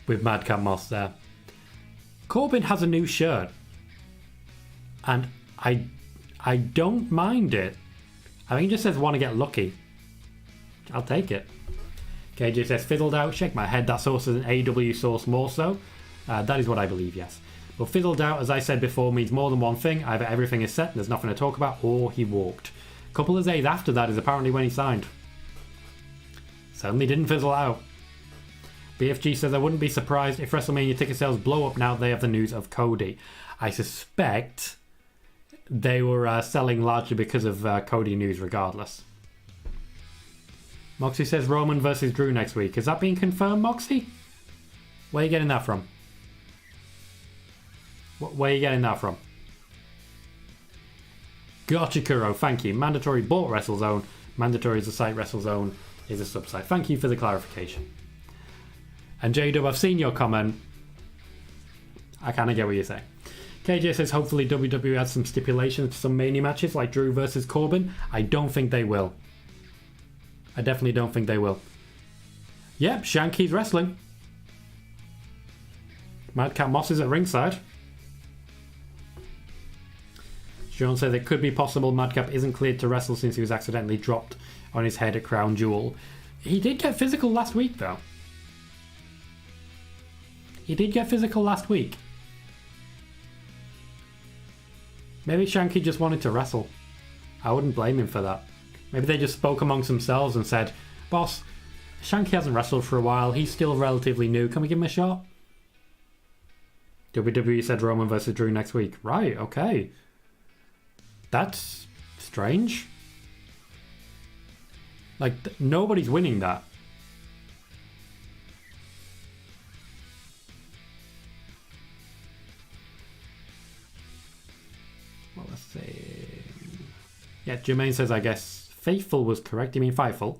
S1: with Madcap Moss there. Corbin has a new shirt. And I don't mind it. I think it just says want to get lucky. I'll take it. KJ says fizzled out. Shake my head. That source is an AW source more so. That is what I believe, yes. But fizzled out, as I said before, means more than one thing. Either everything is set and there's nothing to talk about, or he walked. A couple of days after that is apparently when he signed. Certainly didn't fizzle out. BFG says I wouldn't be surprised if WrestleMania ticket sales blow up now they have the news of Cody. I suspect they were selling largely because of Cody news regardless. Moxie says Roman versus Drew next week. Is that being confirmed, Moxie? Where are you getting that from? Where are you getting that from? Gotcha, Kuro. Thank you. Mandatory bought WrestleZone. Mandatory is a site. WrestleZone is a subsite. Thank you for the clarification. And J-Dub, I've seen your comment. I kind of get what you're saying. KJ says hopefully WWE adds some stipulations to some Mania matches like Drew versus Corbin. I don't think they will. I definitely don't think they will. Yep, Shanky's wrestling. Madcap Moss is at ringside. Sean says it could be possible Madcap isn't cleared to wrestle since he was accidentally dropped on his head at Crown Jewel. He did get physical last week though. He did get physical last week. Maybe Shanky just wanted to wrestle. I wouldn't blame him for that. Maybe they just spoke amongst themselves and said, boss, Shanky hasn't wrestled for a while. He's still relatively new. Can we give him a shot? WWE said Roman versus Drew next week. Right, okay. That's strange. Like, nobody's winning that. Well, let's see. Yeah, Jermaine says, I guess Faithful was correct. You mean Fightful?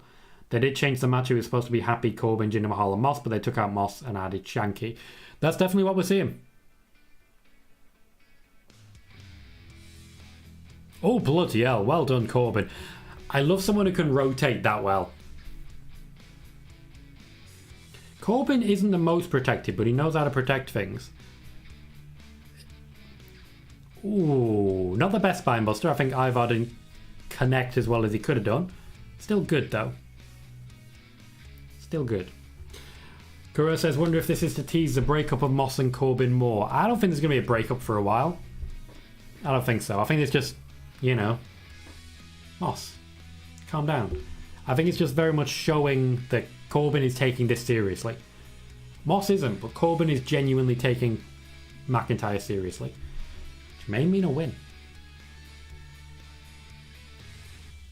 S1: They did change the match. It was supposed to be Happy, Corbin, Jinder Mahal and Moss, but they took out Moss and added Shanky. That's definitely what we're seeing. Oh, bloody hell. Well done, Corbin. I love someone who can rotate that well. Corbin isn't the most protected, but he knows how to protect things. Ooh, not the best spinebuster. I think Ivar didn't connect as well as he could have done. Still good, though. Still good. Kuro says, wonder if this is to tease the breakup of Moss and Corbin more. I don't think there's going to be a breakup for a while. I don't think so. I think it's just, you know, Moss, calm down. I think it's just very much showing that Corbin is taking this seriously. Moss isn't, but Corbin is genuinely taking McIntyre seriously. Which may mean a win.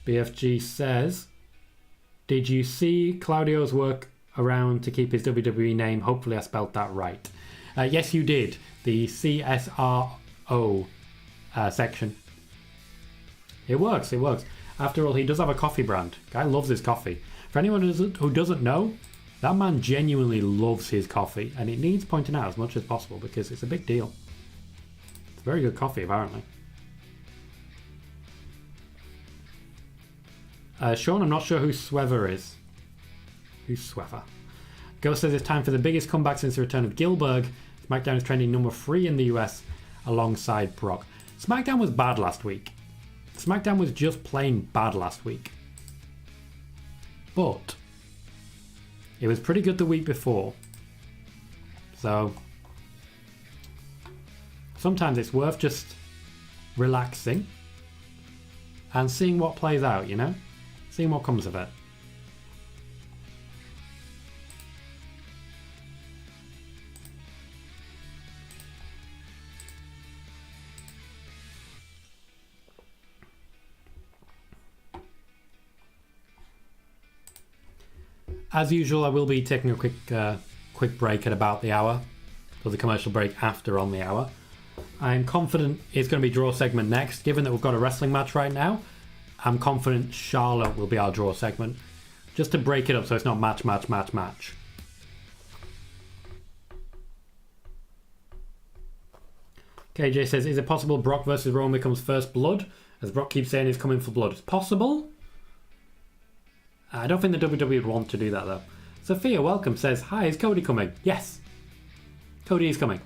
S1: BFG says, did you see Claudio's work around to keep his WWE name? Hopefully I spelled that right. Yes, you did. The CSRO section. It works. After all, he does have a coffee brand. Guy loves his coffee. For anyone who doesn't know, that man genuinely loves his coffee, and it needs pointing out as much as possible because it's a big deal. It's very good coffee, apparently. Sean, I'm not sure who Swever is. Who's Swever? Ghost says it's time for the biggest comeback since the return of Gilbert. SmackDown is trending number 3 in the US alongside Brock. SmackDown was bad last week. SmackDown was just plain bad last week. But it was pretty good the week before. So sometimes it's worth just relaxing and seeing what plays out, you know? Seeing what comes of it. As usual, I will be taking a quick break at about the hour, for the commercial break after on the hour. I'm confident it's going to be draw segment next. Given that we've got a wrestling match right now, I'm confident Charlotte will be our draw segment. Just to break it up so it's not match. KJ says, is it possible Brock versus Roman becomes first blood? As Brock keeps saying he's coming for blood. It's possible. I don't think the WWE would want to do that though. Sophia, welcome, says, hi, is Cody coming? Yes. Cody is coming.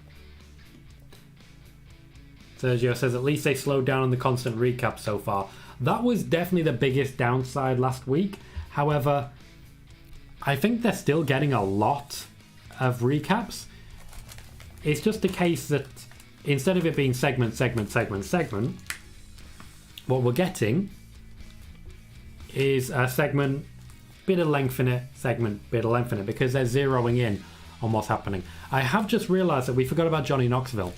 S1: Sergio says, at least they slowed down on the constant recap so far. That was definitely the biggest downside last week. However, I think they're still getting a lot of recaps. It's just a case that instead of it being segment, what we're getting is a segment, bit of length in it, segment, bit of length in it, because they're zeroing in on what's happening. I have just realised that we forgot about Johnny Knoxville.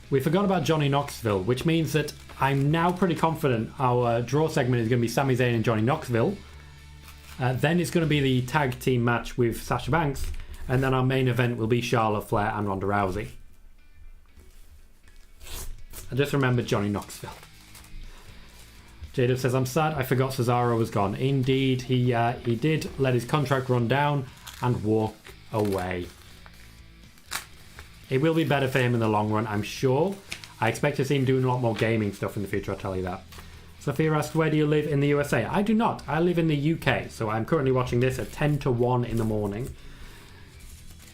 S1: Which means that I'm now pretty confident our draw segment is going to be Sami Zayn and Johnny Knoxville. Then it's going to be the tag team match with Sasha Banks. And then our main event will be Charlotte Flair and Ronda Rousey. I just remembered Johnny Knoxville. Jada says, I'm sad I forgot Cesaro was gone. Indeed, he did let his contract run down and walk away. It will be better for him in the long run, I'm sure. I expect to see him doing a lot more gaming stuff in the future, I'll tell you that. Sophia asks, where do you live in the USA? I do not. I live in the UK, so I'm currently watching this at 10 to 1 in the morning.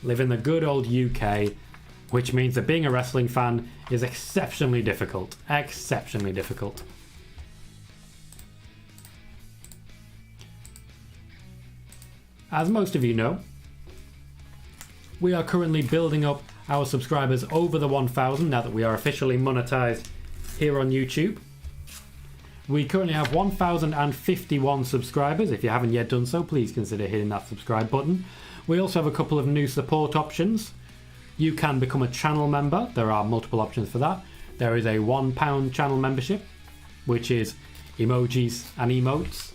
S1: Live in the good old UK, which means that being a wrestling fan is exceptionally difficult. Exceptionally difficult. As most of you know, we are currently building up our subscribers over the 1,000 now that we are officially monetized here on YouTube. We currently have 1,051 subscribers. If you haven't yet done so, please consider hitting that subscribe button. We also have a couple of new support options. You can become a channel member. There are multiple options for that. There is a £1 channel membership, which is emojis and emotes.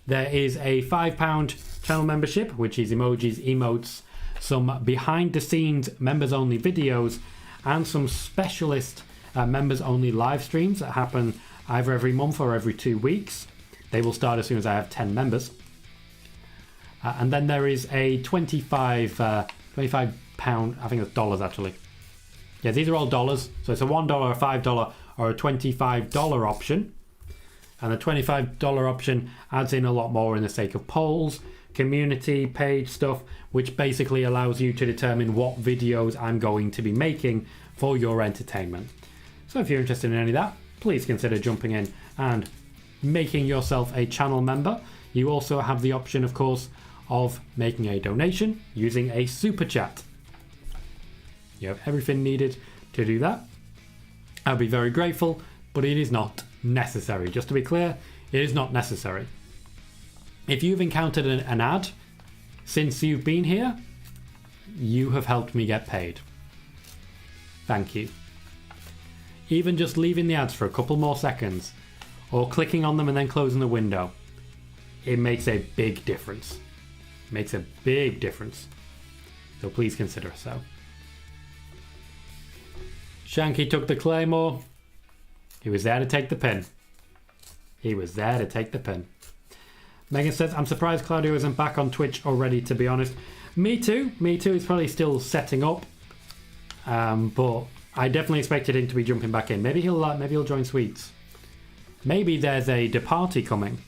S1: There is a £5 channel membership, which is emojis, emotes, some behind the scenes members only videos, and some specialist members only live streams that happen either every month or every 2 weeks. They will start as soon as I have 10 members. And then there is a £25, I think it's dollars actually. Yeah, these are all dollars. So it's a $1, a $5 or a $25 option. And the $25 option adds in a lot more in the sake of polls, community page stuff, which basically allows you to determine what videos I'm going to be making for your entertainment. So if you're interested in any of that, please consider jumping in and making yourself a channel member. You also have the option, of course, of making a donation using a super chat. You have everything needed to do that. I'll be very grateful, but it is not necessary. Just to be clear, it is not necessary. If you've encountered an ad since you've been here, you have helped me get paid. Thank you. even just leaving the ads for a couple more seconds, or clicking on them and then closing the window, it makes a big difference. It makes a big difference. So please consider so. Shanky took the Claymore. He was there to take the pin. He was there to take the pin. Megan says, I'm surprised Claudio isn't back on Twitch already, to be honest. Me too. Me too. He's probably still setting up. But I definitely expected him to be jumping back in. Maybe he'll join Sweets. Maybe there's a party coming.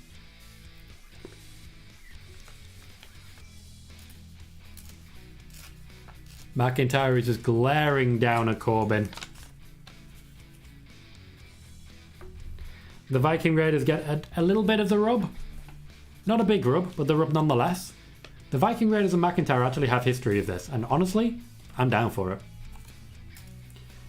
S1: McIntyre is just glaring down at Corbin. The Viking Raiders get a little bit of the rub. Not a big rub, but the rub nonetheless. The Viking Raiders and McIntyre actually have history of this, and honestly, I'm down for it.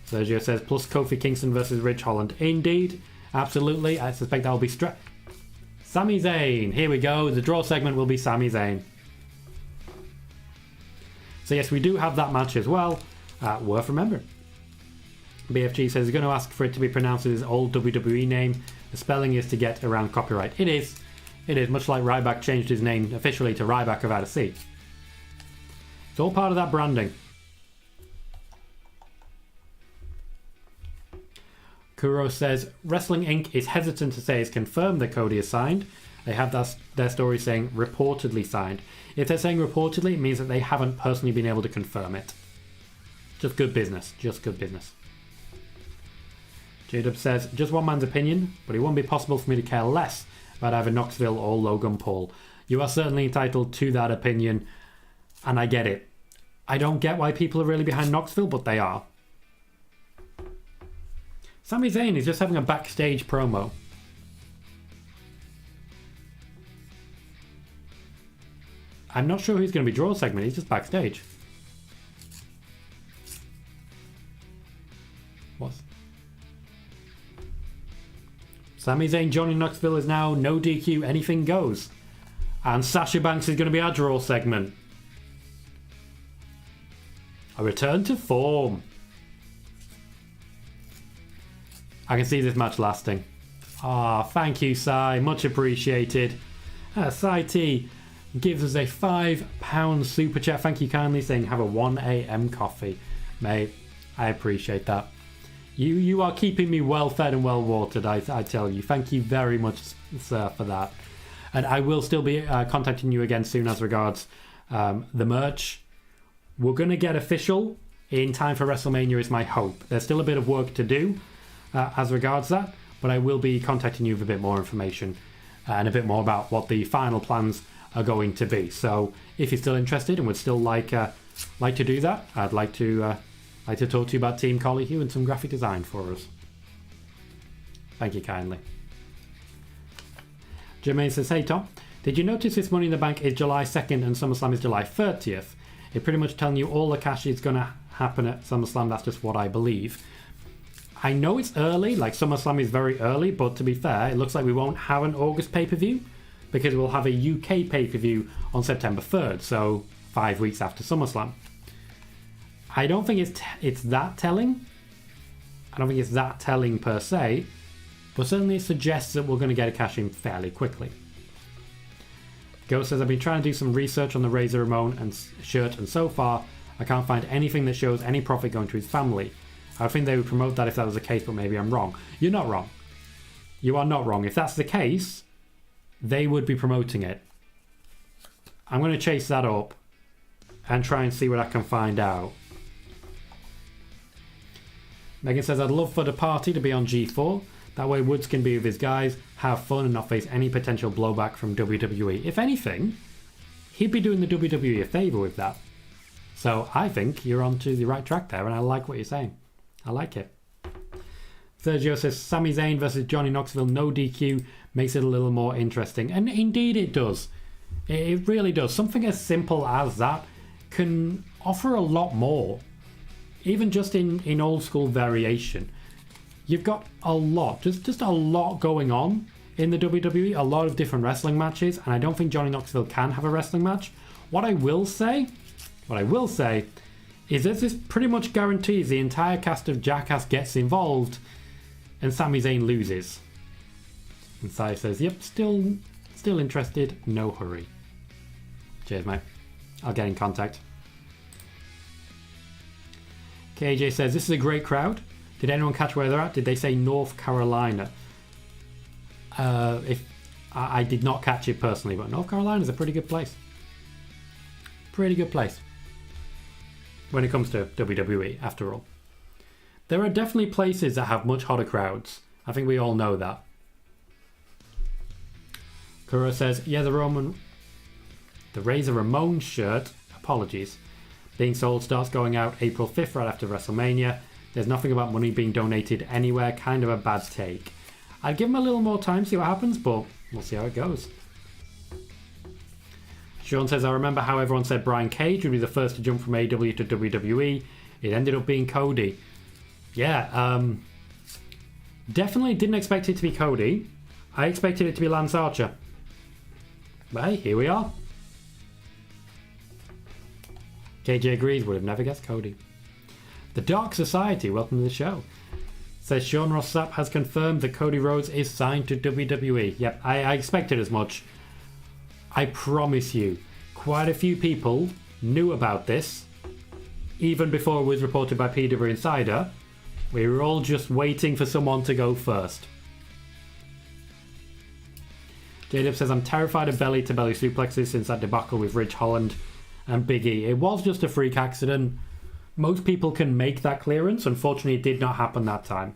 S1: Sergio says, plus Kofi Kingston versus Rich Holland. Indeed, absolutely. I suspect that will be Sami Zayn. Here we go. The draw segment will be Sami Zayn. So yes, we do have that match as well. Worth remembering. BFG says he's going to ask for it to be pronounced as his old WWE name. The spelling is to get around copyright. It is. It is, much like Ryback changed his name officially to Ryback without a C. It's all part of that branding. Kuro says, Wrestling Inc. is hesitant to say it's confirmed that Cody is signed. They have their story saying reportedly signed. If they're saying reportedly, it means that they haven't personally been able to confirm it. Just good business. Just good business. J-Dub says, just one man's opinion, but it won't be possible for me to care less about either Knoxville or Logan Paul. You are certainly entitled to that opinion, and I get it. I don't get why people are really behind Knoxville, but they are. Sami Zayn is just having a backstage promo. I'm not sure who's going to be draw segment. He's just backstage. What? Sami Zayn, Johnny Knoxville is now no DQ, anything goes. And Sasha Banks is going to be our draw segment. A return to form. I can see this match lasting. Thank you, Sai. Much appreciated. Sai T gives us a £5 super chat. Thank you kindly, saying have a 1 a.m. coffee. Mate, I appreciate that. You are keeping me well fed and well watered, I tell you. Thank you very much, sir, for that. And I will still be contacting you again soon as regards the merch. We're going to get official in time for WrestleMania is my hope. There's still a bit of work to do as regards that, but I will be contacting you with a bit more information and a bit more about what the final plans are going to be. So if you're still interested and would still like to do that, I'd like to talk to you about Team Colohue and some graphic design for us. Thank you kindly. Jermaine says, hey Tom, did you notice this Money in the Bank is July 2nd and SummerSlam is July 30th? It's pretty much telling you all the cash is going to happen at SummerSlam. That's just what I believe. I know it's early, like SummerSlam is very early, but to be fair, it looks like we won't have an August pay-per-view because we'll have a UK pay-per-view on September 3rd, so 5 weeks after SummerSlam. I don't think it's that telling. I don't think it's that telling per se, but certainly it suggests that we're going to get a cash in fairly quickly. Ghost says, I've been trying to do some research on the Razor Ramon and shirt, and so far I can't find anything that shows any profit going to his family. I think they would promote that if that was the case, but maybe I'm wrong. You're not wrong. You are not wrong. If that's the case, they would be promoting it. I'm going to chase that up and try and see what I can find out. Megan says, I'd love for the party to be on G4. That way Woods can be with his guys, have fun and not face any potential blowback from WWE. If anything, he'd be doing the WWE a favour with that. So I think you're onto the right track there, and I like what you're saying. I like it. Sergio says, Sami Zayn versus Johnny Knoxville, no DQ, makes it a little more interesting. And indeed it does. It really does. Something as simple as that can offer a lot more. Even just in old school variation. You've got a lot, just a lot going on in the WWE, a lot of different wrestling matches, and I don't think Johnny Knoxville can have a wrestling match. What I will say is that this pretty much guarantees the entire cast of Jackass gets involved and Sami Zayn loses. And Sai says, yep, still interested, no hurry. Cheers, mate. I'll get in contact. KJ says, this is a great crowd. Did anyone catch where they're at? Did they say North Carolina? If I did not catch it personally, but North Carolina is a pretty good place. Pretty good place. When it comes to WWE, after all. There are definitely places that have much hotter crowds. I think we all know that. Kuro says, yeah, the Razor Ramon shirt, apologies, being sold starts going out April 5th right after WrestleMania. There's nothing about money being donated anywhere, kind of a bad take. I'd give him a little more time, see what happens, but we'll see how it goes. Sean says, I remember how everyone said Brian Cage would be the first to jump from AEW to WWE. It ended up being Cody. Yeah, definitely didn't expect it to be Cody. I expected it to be Lance Archer. But hey, here we are. KJ agrees, would have never guessed Cody. The Dark Society, welcome to the show. Says Sean Ross Sapp has confirmed that Cody Rhodes is signed to WWE. Yep, I expected as much. I promise you, quite a few people knew about this, even before it was reported by PW Insider. We were all just waiting for someone to go first. J-Dub says, I'm terrified of belly-to-belly suplexes since that debacle with Ridge Holland and Big E. It was just a freak accident. Most people can make that clearance. Unfortunately, it did not happen that time.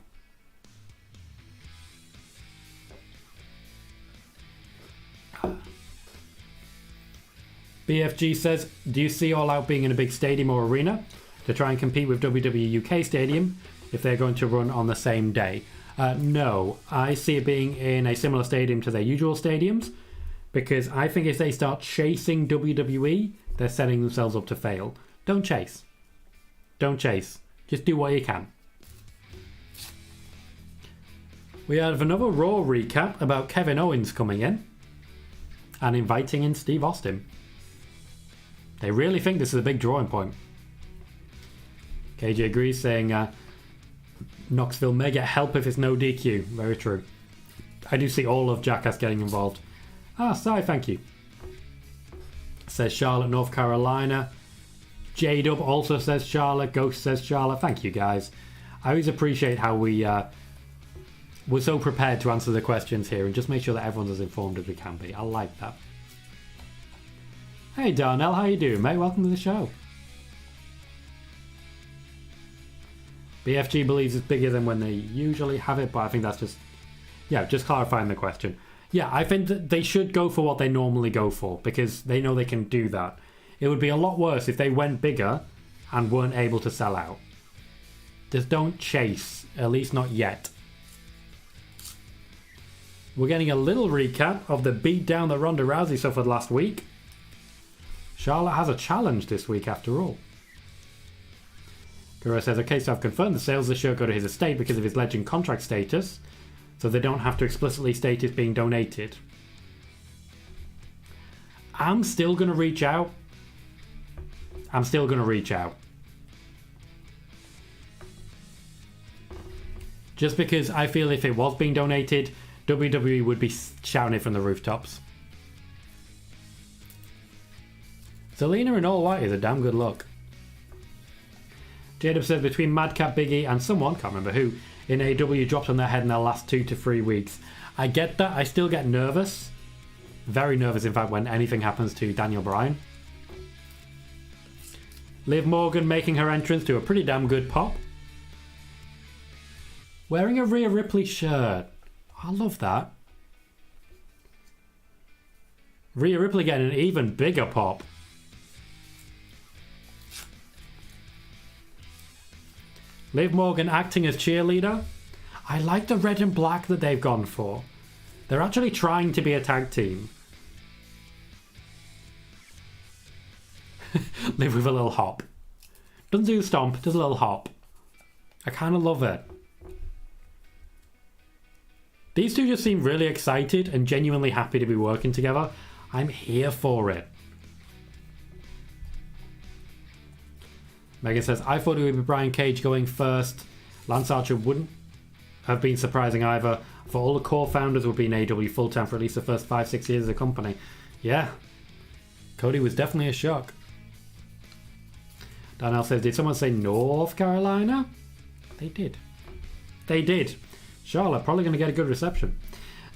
S1: BFG says, do you see All Out being in a big stadium or arena to try and compete with WWE UK Stadium if they're going to run on the same day? No, I see it being in a similar stadium to their usual stadiums, because I think if they start chasing WWE, they're setting themselves up to fail. Don't chase. Don't chase. Just do what you can. We have another Raw recap about Kevin Owens coming in and inviting in Steve Austin. They really think this is a big drawing point. KJ agrees, saying Knoxville may get help if it's no DQ. Very true. I do see all of Jackass getting involved. Sai, thank you. Says Charlotte, North Carolina. J-Dub also says Charlotte. Ghost says Charlotte. Thank you, guys. I always appreciate how we're so prepared to answer the questions here and just make sure that everyone's as informed as we can be. I like that. Hey, Darnell, how you doing, mate? Welcome to the show. BFG believes it's bigger than when they usually have it, but I think that's just clarifying the question. Yeah, I think that they should go for what they normally go for because they know they can do that. It would be a lot worse if they went bigger and weren't able to sell out. Just don't chase, at least not yet. We're getting a little recap of the beatdown that Ronda Rousey suffered last week. Charlotte has a challenge this week after all. Guru says, okay, so I've confirmed the sales of the shirt go to his estate because of his legend contract status, so they don't have to explicitly state it's being donated. I'm still going to reach out. Just because I feel if it was being donated, WWE would be shouting it from the rooftops. Zelina in all white is a damn good look. J-Dub says between Madcap, Big E and someone, can't remember who, in AEW dropped on their head in their last 2 to 3 weeks. I get that. I still get nervous. Very nervous, in fact, when anything happens to Daniel Bryan. Liv Morgan making her entrance to a pretty damn good pop. Wearing a Rhea Ripley shirt. I love that. Rhea Ripley getting an even bigger pop. Liv Morgan acting as cheerleader. I like the red and black that they've gone for. They're actually trying to be a tag team. Liv with a little hop. Doesn't do the stomp, does a little hop. I kind of love it. These two just seem really excited and genuinely happy to be working together. I'm here for it. Megan says, I thought it would be Brian Cage going first. Lance Archer wouldn't have been surprising either. For all the core founders would be in AEW full-time for at least the first 5-6 years of the company. Yeah. Cody was definitely a shock. Daniel says, did someone say North Carolina? They did. They did. Charlotte, probably going to get a good reception.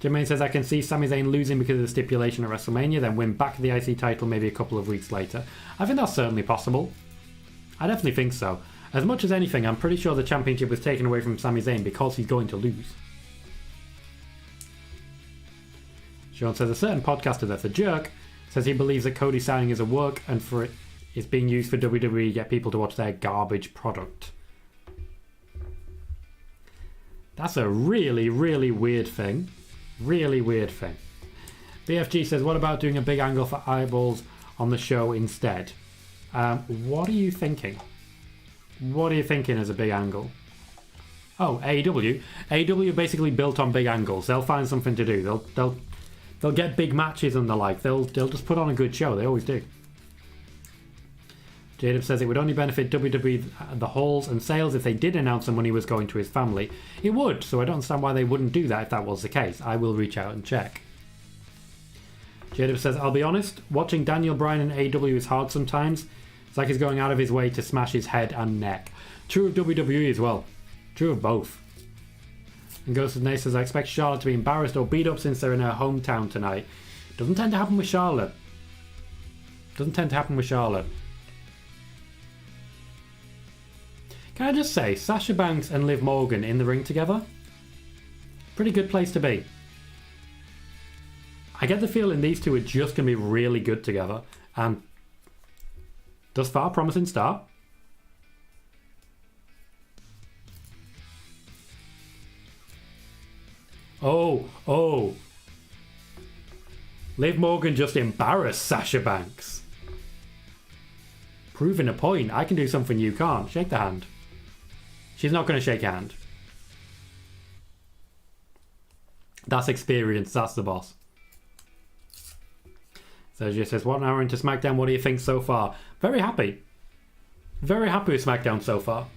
S1: Jermaine says, I can see Sami Zayn losing because of the stipulation at WrestleMania, then win back the IC title maybe a couple of weeks later. I think that's certainly possible. I definitely think so. As much as anything, I'm pretty sure the championship was taken away from Sami Zayn because he's going to lose. Sean says, a certain podcaster that's a jerk says he believes that Cody signing is a work and for it is being used for WWE to get people to watch their garbage product. That's a really, really weird thing. Really weird thing. BFG says, what about doing a big angle for eyeballs on the show instead? What are you thinking? What are you thinking as a big angle? Oh, AEW. AEW basically built on big angles. They'll find something to do. They'll get big matches and the like. They'll just put on a good show. They always do. Jadeb says it would only benefit WWE the halls and sales if they did announce the money was going to his family. It would, so I don't understand why they wouldn't do that if that was the case. I will reach out and check. Jadeb says, I'll be honest, watching Daniel Bryan in AEW is hard sometimes. It's like he's going out of his way to smash his head and neck. True of WWE as well. True of both. And Ghost of Nate says, I expect Charlotte to be embarrassed or beat up since they're in her hometown tonight. Doesn't tend to happen with Charlotte. Doesn't tend to happen with Charlotte. Can I just say, Sasha Banks and Liv Morgan in the ring together? Pretty good place to be. I get the feeling these two are just going to be really good together. And thus far, promising start. Oh. Liv Morgan just embarrassed Sasha Banks. Proving a point. I can do something you can't. Shake the hand. She's not going to shake a hand. That's experience. That's the boss. Sergio says, 1 hour into SmackDown, what do you think so far? Very happy. Very happy with SmackDown so far.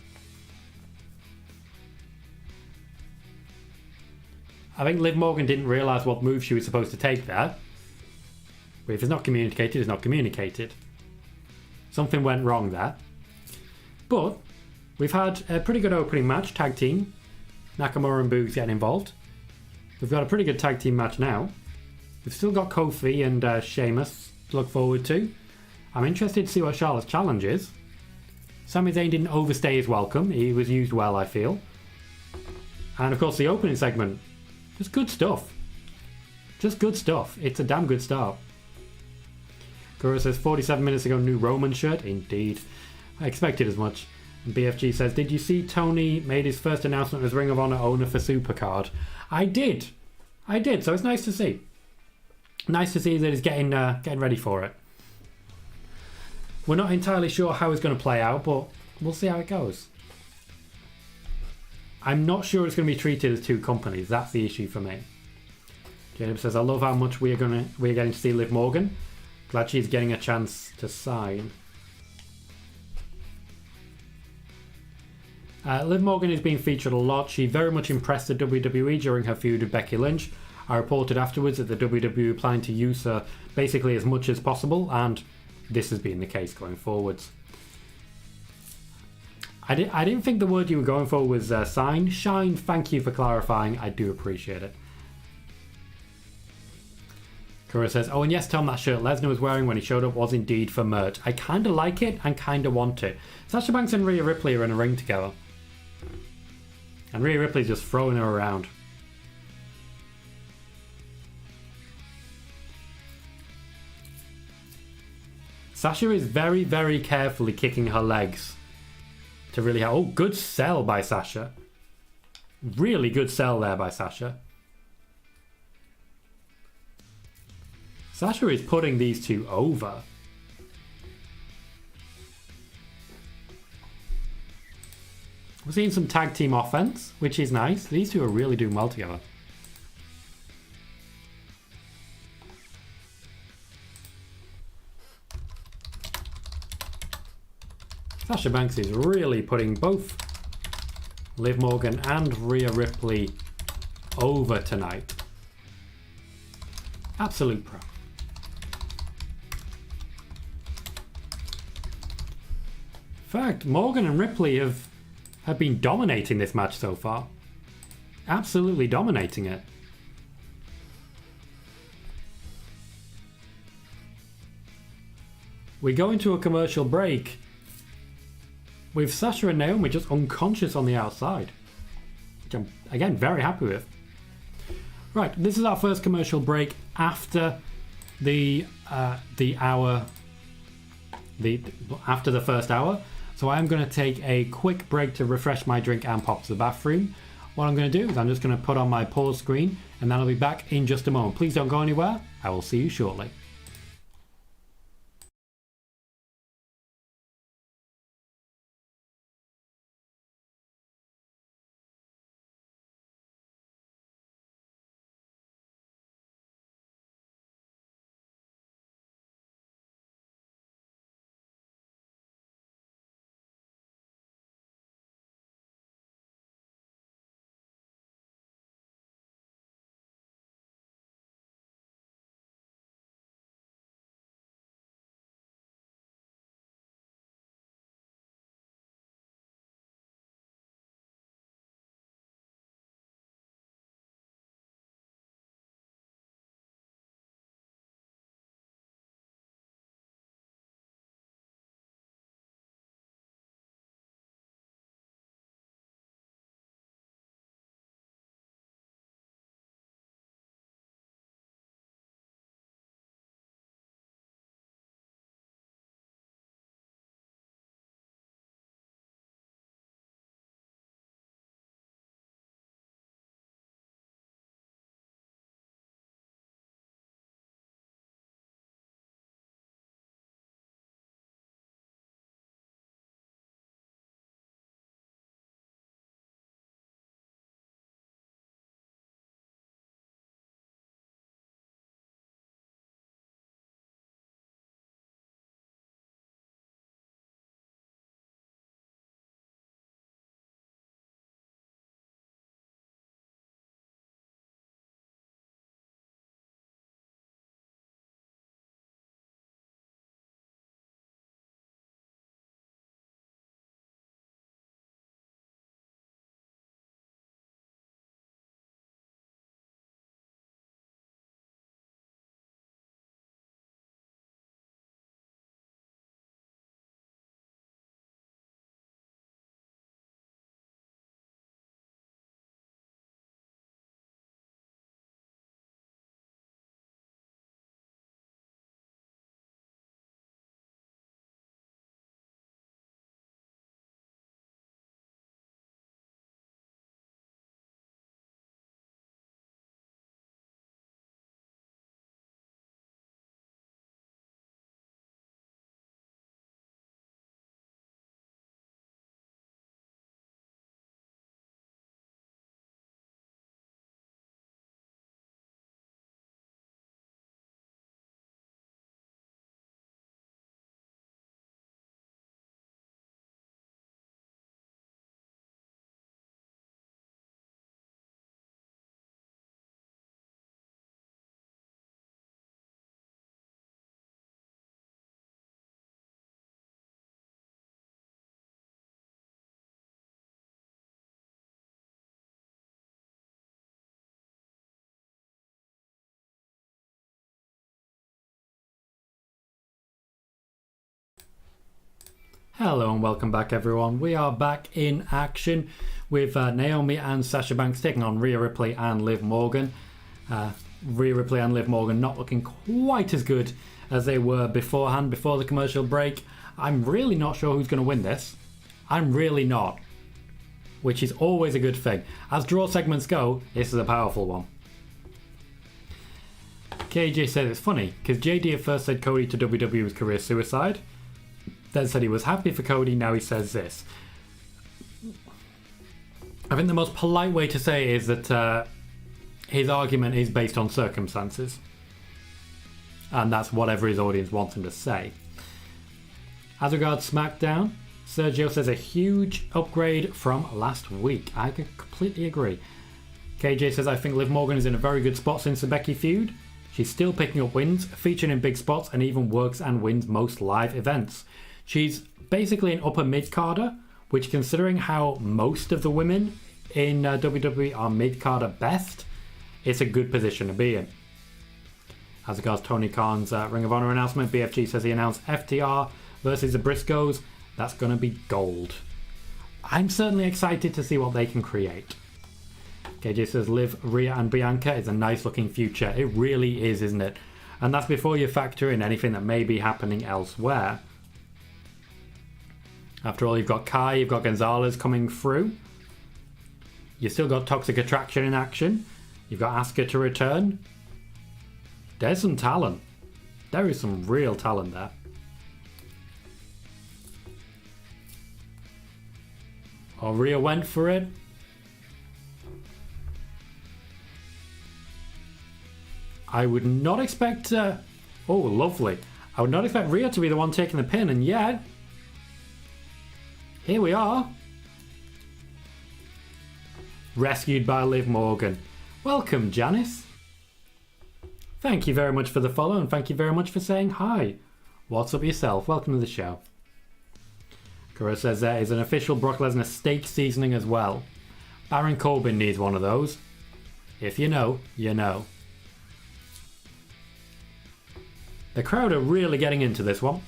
S1: I think Liv Morgan didn't realise what move she was supposed to take there. But if it's not communicated, it's not communicated. Something went wrong there. But we've had a pretty good opening match, tag team. Nakamura and Boogs getting involved. We've got a pretty good tag team match now. We've still got Kofi and Sheamus to look forward to. I'm interested to see what Charlotte's challenge is. Sami Zayn didn't overstay his welcome. He was used well, I feel. And of course the opening segment. Just good stuff. Just good stuff. It's a damn good start. Guru says 47 minutes ago, new Roman shirt. Indeed. I expected as much. And BFG says, did you see Tony made his first announcement as Ring of Honor owner for Supercard? I did. So it's nice to see. Nice to see that he's getting ready for it. We're not entirely sure how it's going to play out, but we'll see how it goes. I'm not sure it's going to be treated as two companies. That's the issue for me. Jacob says, I love how much we're getting to see Liv Morgan. Glad she's getting a chance to sign. Liv Morgan is being featured a lot. She very much impressed the WWE during her feud with Becky Lynch. I reported afterwards that the WWE plan to use her basically as much as possible, and this has been the case going forwards. I didn't think the word you were going for was sign. Shine, thank you for clarifying. I do appreciate it. Kura says, oh, and yes, Tom, that shirt Lesnar was wearing when he showed up was indeed for merch. I kind of like it and kind of want it. Sasha Banks and Rhea Ripley are in a ring together. And Rhea Ripley's just throwing her around. Sasha is very, very carefully kicking her legs to really have... Oh, good sell by Sasha. Really good sell there by Sasha. Sasha is putting these two over. We're seeing some tag team offense, which is nice. These two are really doing well together. Sasha Banks is really putting both Liv Morgan and Rhea Ripley over tonight. Absolute pro. In fact, Morgan and Ripley have been dominating this match so far. Absolutely dominating it. We go into a commercial break with Sasha and Naomi just unconscious on the outside, which I'm, again, very happy with. Right, this is our first commercial break after the first hour. So I'm going to take a quick break to refresh my drink and pop to the bathroom. What I'm going to do is I'm just going to put on my pause screen, and then I'll be back in just a moment. Please don't go anywhere. I will see you shortly. Hello and welcome back, everyone. We are back in action with Naomi and Sasha Banks taking on Rhea Ripley and Liv Morgan. Rhea Ripley and Liv Morgan not looking quite as good as they were beforehand, before the commercial break. I'm really not sure who's going to win this. I'm really not. Which is always a good thing. As draw segments go, this is a powerful one. KJ said it's funny, because JD at first said Cody to WWE was career suicide. Then said he was happy for Cody, now he says this. I think the most polite way to say it is that his argument is based on circumstances. And that's whatever his audience wants him to say. As regards Smackdown, Sergio says a huge upgrade from last week. I can completely agree. KJ says, I think Liv Morgan is in a very good spot since the Becky feud. She's still picking up wins, featuring in big spots, and even works and wins most live events. She's basically an upper mid-carder, which, considering how most of the women in WWE are mid-card at best, it's a good position to be in. As regards Tony Khan's Ring of Honor announcement, BFG says he announced FTR versus the Briscoes. That's going to be gold. I'm certainly excited to see what they can create. KJ says Liv, Rhea and Bianca is a nice looking future. It really is, isn't it? And that's before you factor in anything that may be happening elsewhere. After all, you've got Kai, you've got Gonzalez coming through. You've still got Toxic Attraction in action. You've got Asuka to return. There's some talent. There is some real talent there. Oh, Rhea went for it. I would not expect... oh, lovely. I would not expect Rhea to be the one taking the pin, and yet... here we are. Rescued by Liv Morgan. Welcome, Janice. Thank you very much for the follow, and thank you very much for saying hi. What's up yourself? Welcome to the show. Kura says there is an official Brock Lesnar steak seasoning as well. Baron Corbin needs one of those. If you know, you know. The crowd are really getting into this one.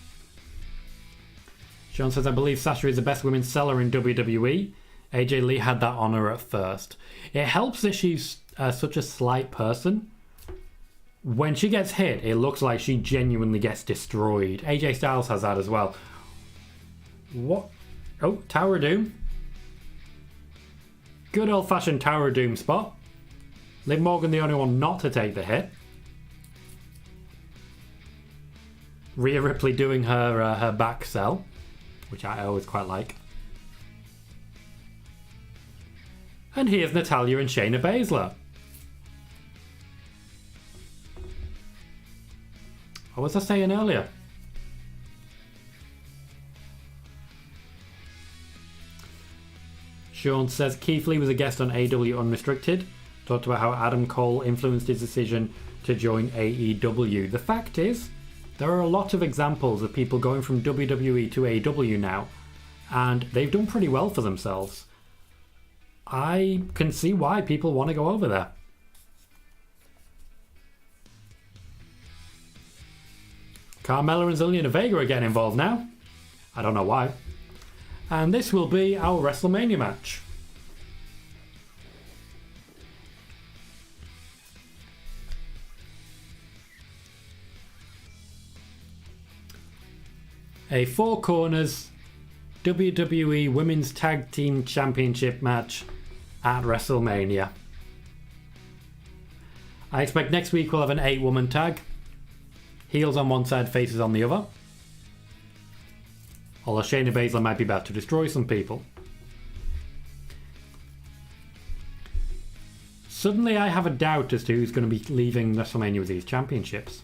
S1: Sean says, I believe Sasha is the best women's seller in WWE. AJ Lee had that honour at first. It helps that she's such a slight person. When she gets hit, it looks like she genuinely gets destroyed. AJ Styles has that as well. What? Oh, Tower of Doom. Good old-fashioned Tower of Doom spot. Liv Morgan the only one not to take the hit. Rhea Ripley doing her back sell, which I always quite like. And here's Natalya and Shayna Baszler. What was I saying earlier? Sean says Keith Lee was a guest on AEW Unrestricted. Talked about how Adam Cole influenced his decision to join AEW. The fact is, there are a lot of examples of people going from WWE to AEW now, and they've done pretty well for themselves. I can see why people want to go over there. Carmella and Zelina Vega are getting involved now. I don't know why. And this will be our WrestleMania match. A Four Corners WWE Women's Tag Team Championship match at WrestleMania. I expect next week we'll have an 8-woman tag. Heels on one side, faces on the other. Although Shayna Baszler might be about to destroy some people. Suddenly I have a doubt as to who's going to be leaving WrestleMania with these championships.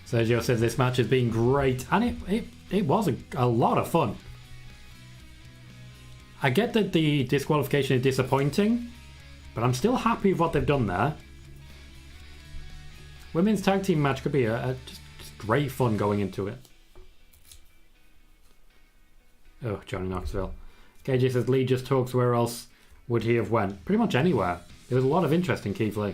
S1: Sergio says this match has been great, and it was a lot of fun. I get that the disqualification is disappointing, but I'm still happy with what they've done there. Women's tag team match could be just great fun going into it. Oh, Johnny Knoxville. KJ says Lee just talks, where else would he have went? Pretty much anywhere. There was a lot of interest in Keith Lee.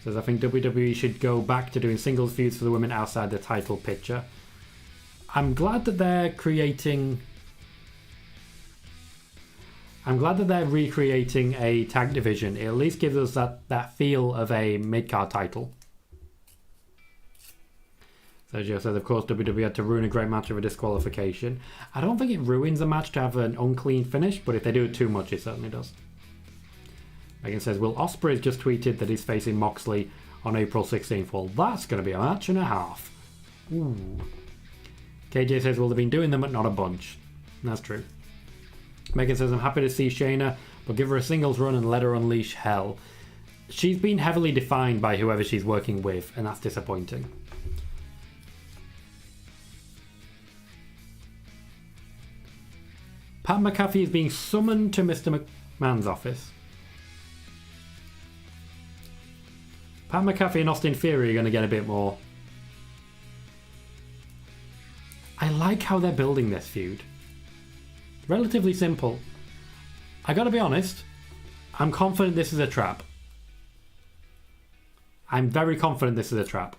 S1: Says I think WWE should go back to doing singles feuds for the women outside the title picture. I'm glad that they're recreating a tag division. It at least gives us that feel of a mid-card title. Sergio says, of course, WWE had to ruin a great match with a disqualification. I don't think it ruins a match to have an unclean finish, but if they do it too much, it certainly does. Megan says, Will Ospreay's just tweeted that he's facing Moxley on April 16th. Well, that's going to be a match and a half. Ooh. KJ says, well, they've been doing them, but not a bunch. And that's true. Megan says, I'm happy to see Shayna, but give her a singles run and let her unleash hell. She's been heavily defined by whoever she's working with, and that's disappointing. Pat McAfee is being summoned to Mr. McMahon's office. Pat McAfee and Austin Theory are going to get a bit more. I like how they're building this feud. Relatively simple. I gotta be honest, I'm confident this is a trap. I'm very confident this is a trap.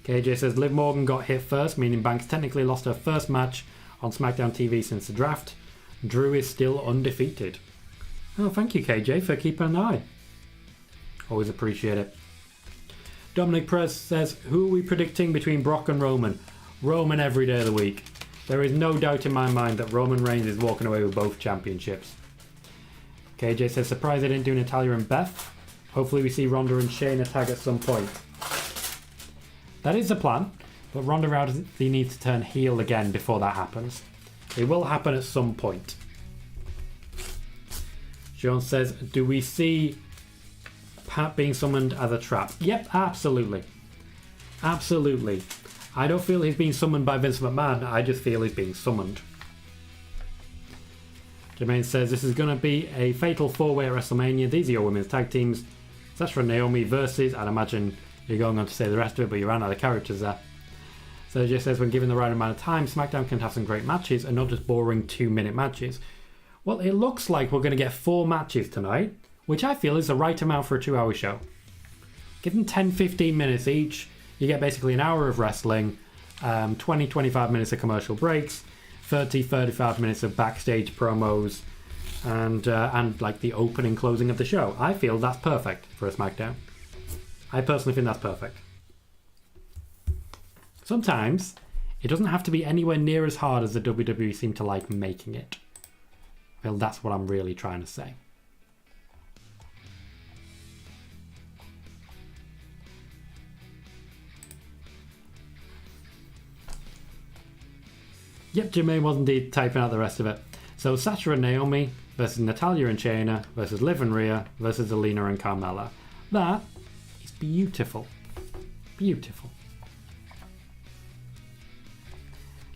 S1: KJ says Liv Morgan got hit first, meaning Banks technically lost her first match on SmackDown TV since the draft. Drew is still undefeated. Oh, thank you, KJ, for keeping an eye. Always appreciate it. Dominic Perez says, who are we predicting between Brock and Roman? Roman every day of the week. There is no doubt in my mind that Roman Reigns is walking away with both championships. KJ says, surprised they didn't do Natalya and Beth. Hopefully we see Ronda and Shayna tag at some point. That is the plan, but Ronda Rousey needs to turn heel again before that happens. It will happen at some point. Sean says, do we see Pat being summoned as a trap? Yep, absolutely. Absolutely. I don't feel he's being summoned by Vince McMahon, I just feel he's being summoned. Jermaine says, this is going to be a fatal 4-way at WrestleMania. These are your women's tag teams. Sasha and Naomi versus, I'd imagine you're going on to say the rest of it, but you ran out of characters there. Sergio says, when given the right amount of time, SmackDown can have some great matches and not just boring 2-minute matches. Well, it looks like we're going to get 4 matches tonight, which I feel is the right amount for a 2-hour show. Give them 10-15 minutes each. You get basically an hour of wrestling, 20-25 minutes of commercial breaks, 30-35 minutes of backstage promos, and like the opening closing of the show. I feel that's perfect for a SmackDown. I personally think that's perfect. Sometimes it doesn't have to be anywhere near as hard as the WWE seem to like making it. Well, that's what I'm really trying to say. Yep, Jermaine was indeed typing out the rest of it. So Sasha and Naomi versus Natalya and Shayna versus Liv and Rhea versus Alina and Carmella. That is beautiful. Beautiful.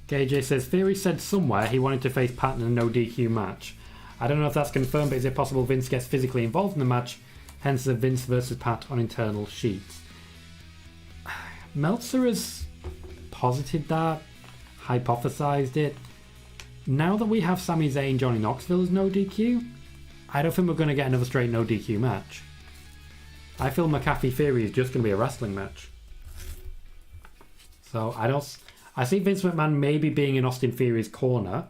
S1: KJ says, Theory said somewhere he wanted to face Pat in a no DQ match. I don't know if that's confirmed, but is it possible Vince gets physically involved in the match? Hence the Vince versus Pat on internal sheets. Meltzer has posited that, hypothesized it. Now that we have Sami Zayn, Johnny Knoxville as no DQ, I don't think we're going to get another straight no DQ match. I feel McAfee Theory is just going to be a wrestling match. So I see Vince McMahon maybe being in Austin Theory's corner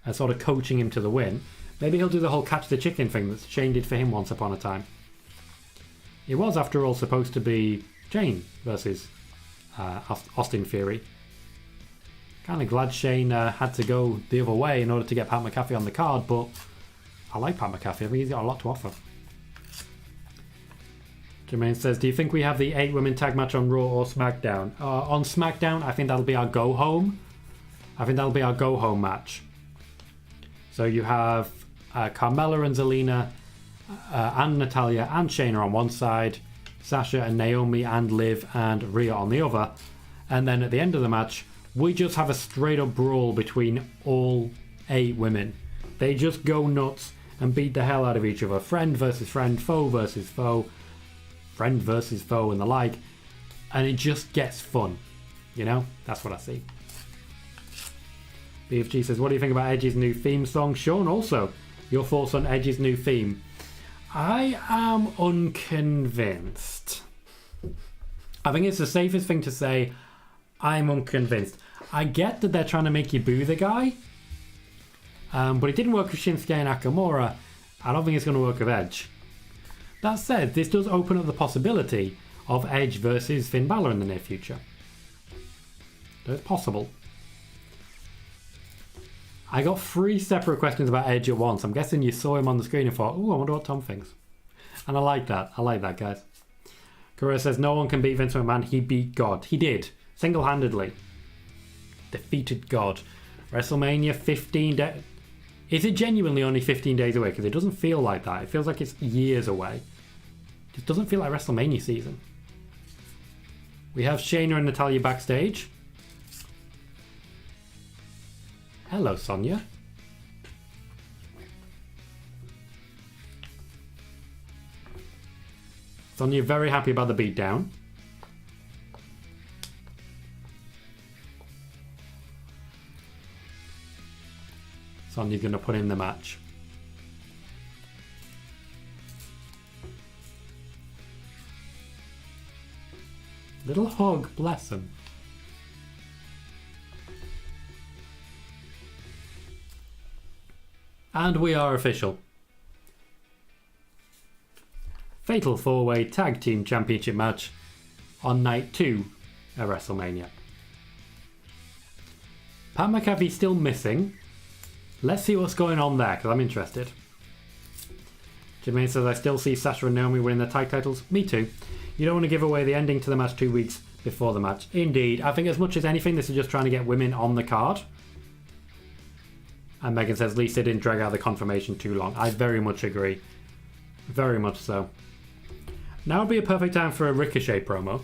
S1: and sort of coaching him to the win. Maybe he'll do the whole catch the chicken thing that Shane did for him once upon a time. It was, after all, supposed to be Shane versus Austin Theory. Kind of glad Shane had to go the other way in order to get Pat McAfee on the card, but I like Pat McAfee. I think he's got a lot to offer. Jermaine says, do you think we have the 8-women tag match on Raw or SmackDown? On SmackDown, I think that'll be our go-home. I think that'll be our go-home match. So you have Carmella and Zelina and Natalya and Shayna on one side, Sasha and Naomi and Liv and Rhea on the other. And then at the end of the match, we just have a straight-up brawl between all 8 women. They just go nuts and beat the hell out of each other. Friend versus friend, foe versus foe, friend versus foe and the like. And it just gets fun. You know? That's what I see. BFG says, what do you think about Edge's new theme song? Sean, also, your thoughts on Edge's new theme? I am unconvinced. I think it's the safest thing to say, I'm unconvinced. I get that they're trying to make you boo the guy, but it didn't work with Shinsuke and Nakamura. I don't think it's going to work with Edge. That said, this does open up the possibility of Edge versus Finn Balor in the near future. So it's possible. I got 3 separate questions about Edge at once. I'm guessing you saw him on the screen and thought, ooh, I wonder what Tom thinks. And I like that. I like that, guys. Correa says, no one can beat Vince McMahon. He beat God. He did. Single-handedly. Defeated God. WrestleMania 15 days. Is it genuinely only 15 days away? Because it doesn't feel like that. It feels like it's years away. It just doesn't feel like WrestleMania season. We have Shayna and Natalya backstage. Hello, Sonya. Sonya very happy about the beatdown. Sonya's going to put in the match. Little hug, bless him. And we are official. Fatal 4-Way Tag Team Championship match on night 2 at WrestleMania. Pat McAfee still missing. Let's see what's going on there, because I'm interested. Jermaine says, I still see Sasha and Naomi winning the tag titles. Me too. You don't want to give away the ending to the match 2 weeks before the match. Indeed. I think as much as anything, this is just trying to get women on the card. And Megan says, at least they didn't drag out the confirmation too long. I very much agree. Very much so. Now would be a perfect time for a Ricochet promo.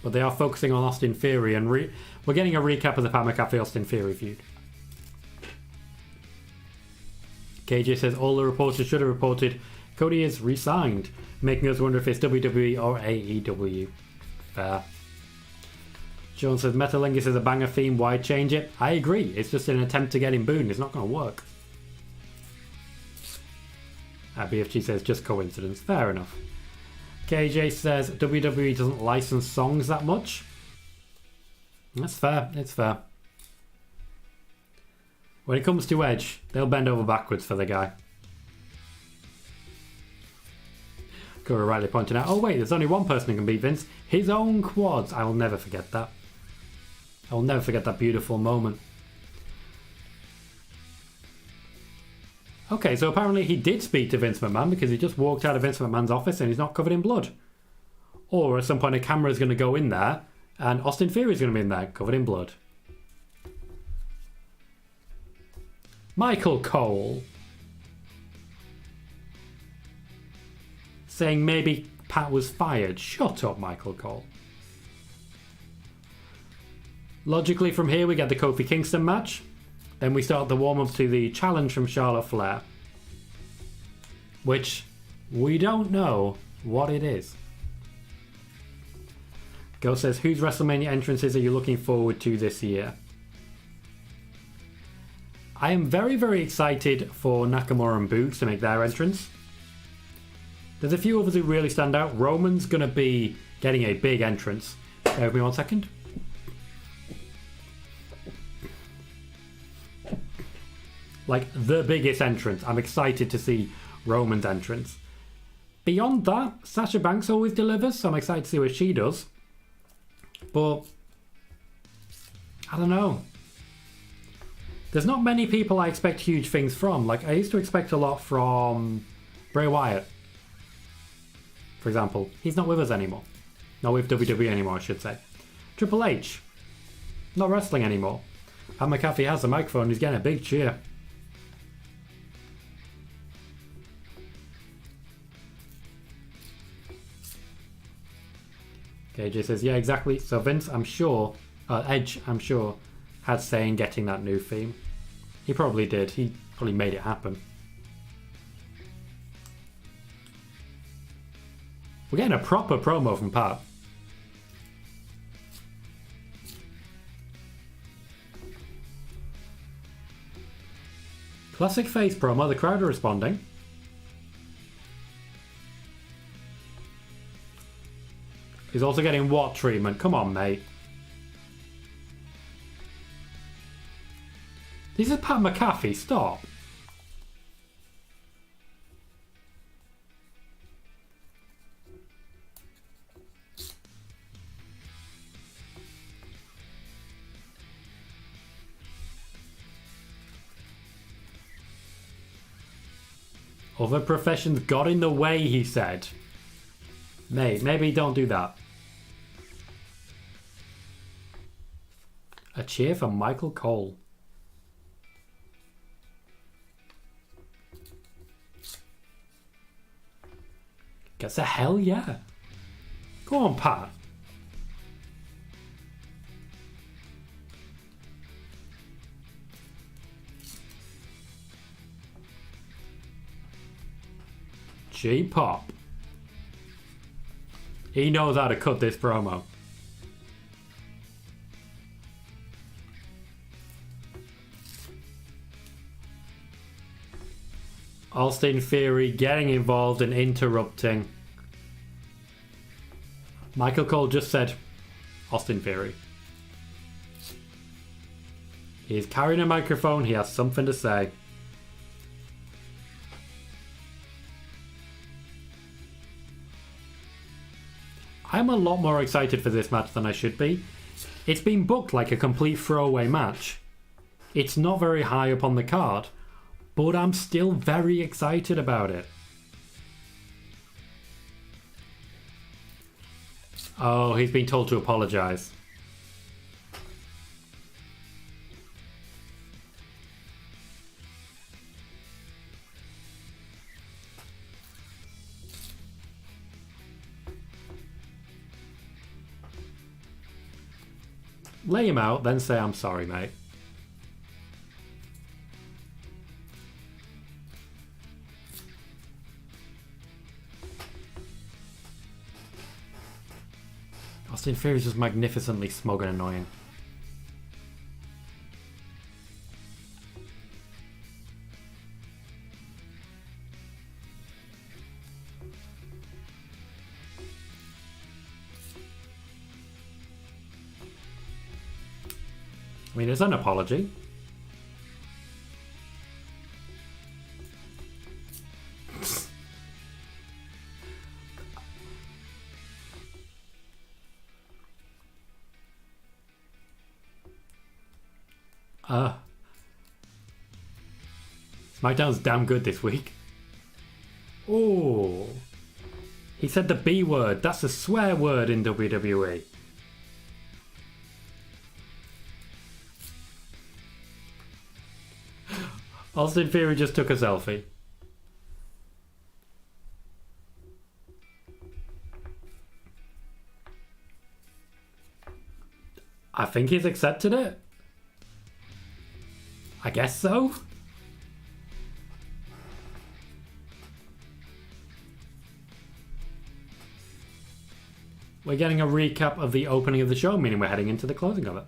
S1: But they are focusing on Austin Theory, and we're getting a recap of the Pat McAfee Austin Theory feud. KJ says all the reporters should have reported Cody is re-signed, making us wonder if it's WWE or AEW. Fair. Sean says Metalingus is a banger theme, why change it? I agree, it's just an attempt to get him booed, it's not going to work. BFG says just coincidence, fair enough. KJ says WWE doesn't license songs that much. That's fair, it's fair. When it comes to Edge, they'll bend over backwards for the guy. Cora rightly pointing out, oh wait, there's only one person who can beat Vince, his own quads. I will never forget that. I will never forget that beautiful moment. Okay, so apparently he did speak to Vince McMahon because he just walked out of Vince McMahon's office and he's not covered in blood. Or at some point a camera is going to go in there and Austin Theory is going to be in there covered in blood. Michael Cole saying maybe Pat was fired. Shut up, Michael Cole. Logically from here we get the Kofi Kingston match. Then we start the warm-up to the challenge from Charlotte Flair. Which we don't know what it is. Go says, whose WrestleMania entrances are you looking forward to this year? I am very, very excited for Nakamura and Boogs to make their entrance. There's a few others who really stand out. Roman's going to be getting a big entrance. Bear with me 1 second. Like, the biggest entrance. I'm excited to see Roman's entrance. Beyond that, Sasha Banks always delivers, so I'm excited to see what she does. But I don't know. There's not many people I expect huge things from. Like, I used to expect a lot from Bray Wyatt. For example, he's not with us anymore. Not with WWE anymore, I should say. Triple H. Not wrestling anymore. And McAfee has the microphone, he's getting a big cheer. KJ says, yeah, exactly. So Vince, I'm sure, Edge, I'm sure, had say in getting that new theme. He probably did. He probably made it happen. We're getting a proper promo from Pat. Classic face promo. The crowd are responding. He's also getting what treatment? Come on, mate. This is Pat McAfee. Stop. Other professions got in the way, he said. Mate, maybe don't do that. A cheer for Michael Cole. Gets a hell yeah. Go on, Pat. She-Pop. He knows how to cut this promo. Austin Theory getting involved and interrupting. Michael Cole just said, Austin Theory. He's carrying a microphone. He has something to say. I'm a lot more excited for this match than I should be. It's been booked like a complete throwaway match. It's not very high up on the card, but I'm still very excited about it. Oh, he's been told to apologise. Lay him out, then say I'm sorry, mate. Austin Theory is just magnificently smug and annoying. I mean, it's an apology. SmackDown's damn good this week. Oh, he said the B word. That's a swear word in WWE. Austin Theory just took a selfie. I think he's accepted it. I guess so. We're getting a recap of the opening of the show, meaning we're heading into the closing of it.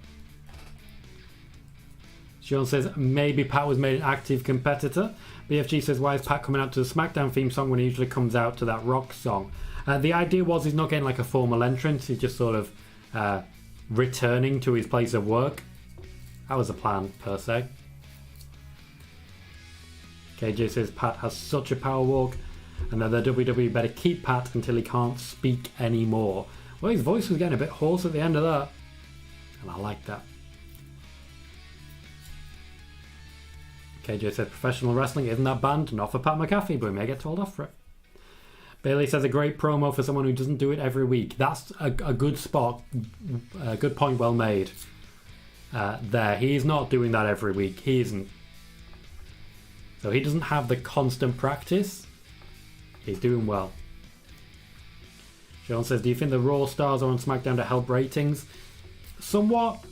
S1: Sean says, maybe Pat was made an active competitor. BFG says, why is Pat coming out to the SmackDown theme song when he usually comes out to that rock song? The idea was he's not getting like a formal entrance. He's just sort of returning to his place of work. That was the plan, per se. KJ says, Pat has such a power walk and that the WWE better keep Pat until he can't speak anymore. Well, his voice was getting a bit hoarse at the end of that. And I like that. KJ says professional wrestling isn't that banned, not for Pat McAfee, but we may get told off for it. Bailey says a great promo for someone who doesn't do it every week. That's a good spot, a good point well made there. He's not doing that every week. He isn't. So he doesn't have the constant practice. He's doing well. Sean says, do you think the Raw stars are on SmackDown to help ratings? Somewhat.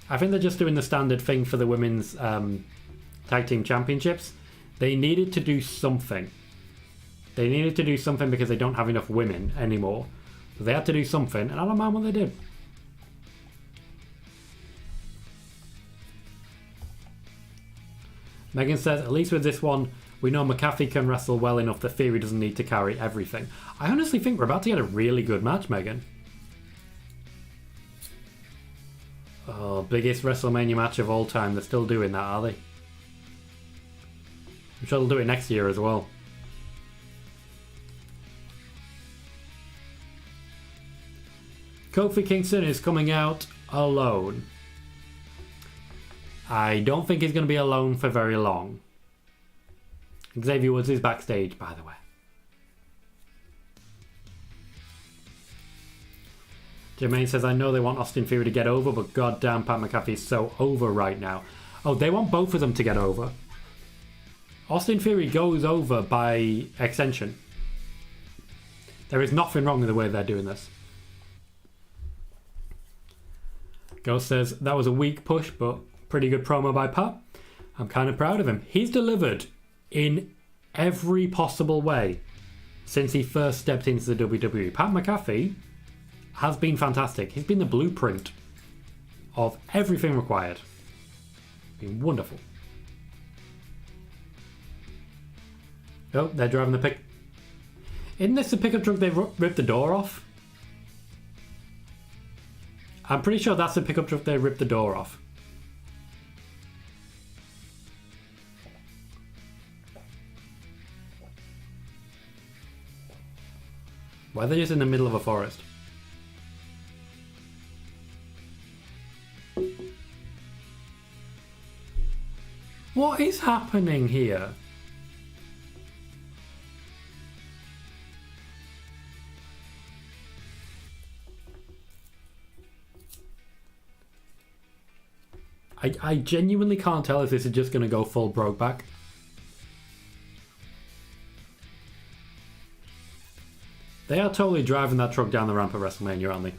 S1: I think they're just doing the standard thing for the women's tag team championships. They needed to do something. They needed to do something because they don't have enough women anymore. So they had to do something, and I don't mind what they did. Megan says, at least with this one, we know McAfee can wrestle well enough that Theory doesn't need to carry everything. I honestly think we're about to get a really good match, Megan. Oh, biggest WrestleMania match of all time. They're still doing that, are they? I'm sure they'll do it next year as well. Kofi Kingston is coming out alone. I don't think he's going to be alone for very long. Xavier Woods is backstage, by the way. Jermaine says, I know they want Austin Theory to get over, but goddamn Pat McAfee is so over right now. Oh, they want both of them to get over. Austin Theory goes over by extension. There is nothing wrong with the way they're doing this. Ghost says, that was a weak push, but pretty good promo by Pat. I'm kind of proud of him. He's delivered in every possible way since he first stepped into the WWE. Pat McAfee has been fantastic. He's been the blueprint of everything required. Been wonderful. Oh, they're driving the pick. Isn't this the pickup truck they ripped the door off? I'm pretty sure that's the pickup truck they ripped the door off. Why are they just in the middle of a forest? What is happening here? I genuinely can't tell if this is just going to go full Brokeback. They are totally driving that truck down the ramp at WrestleMania, aren't they?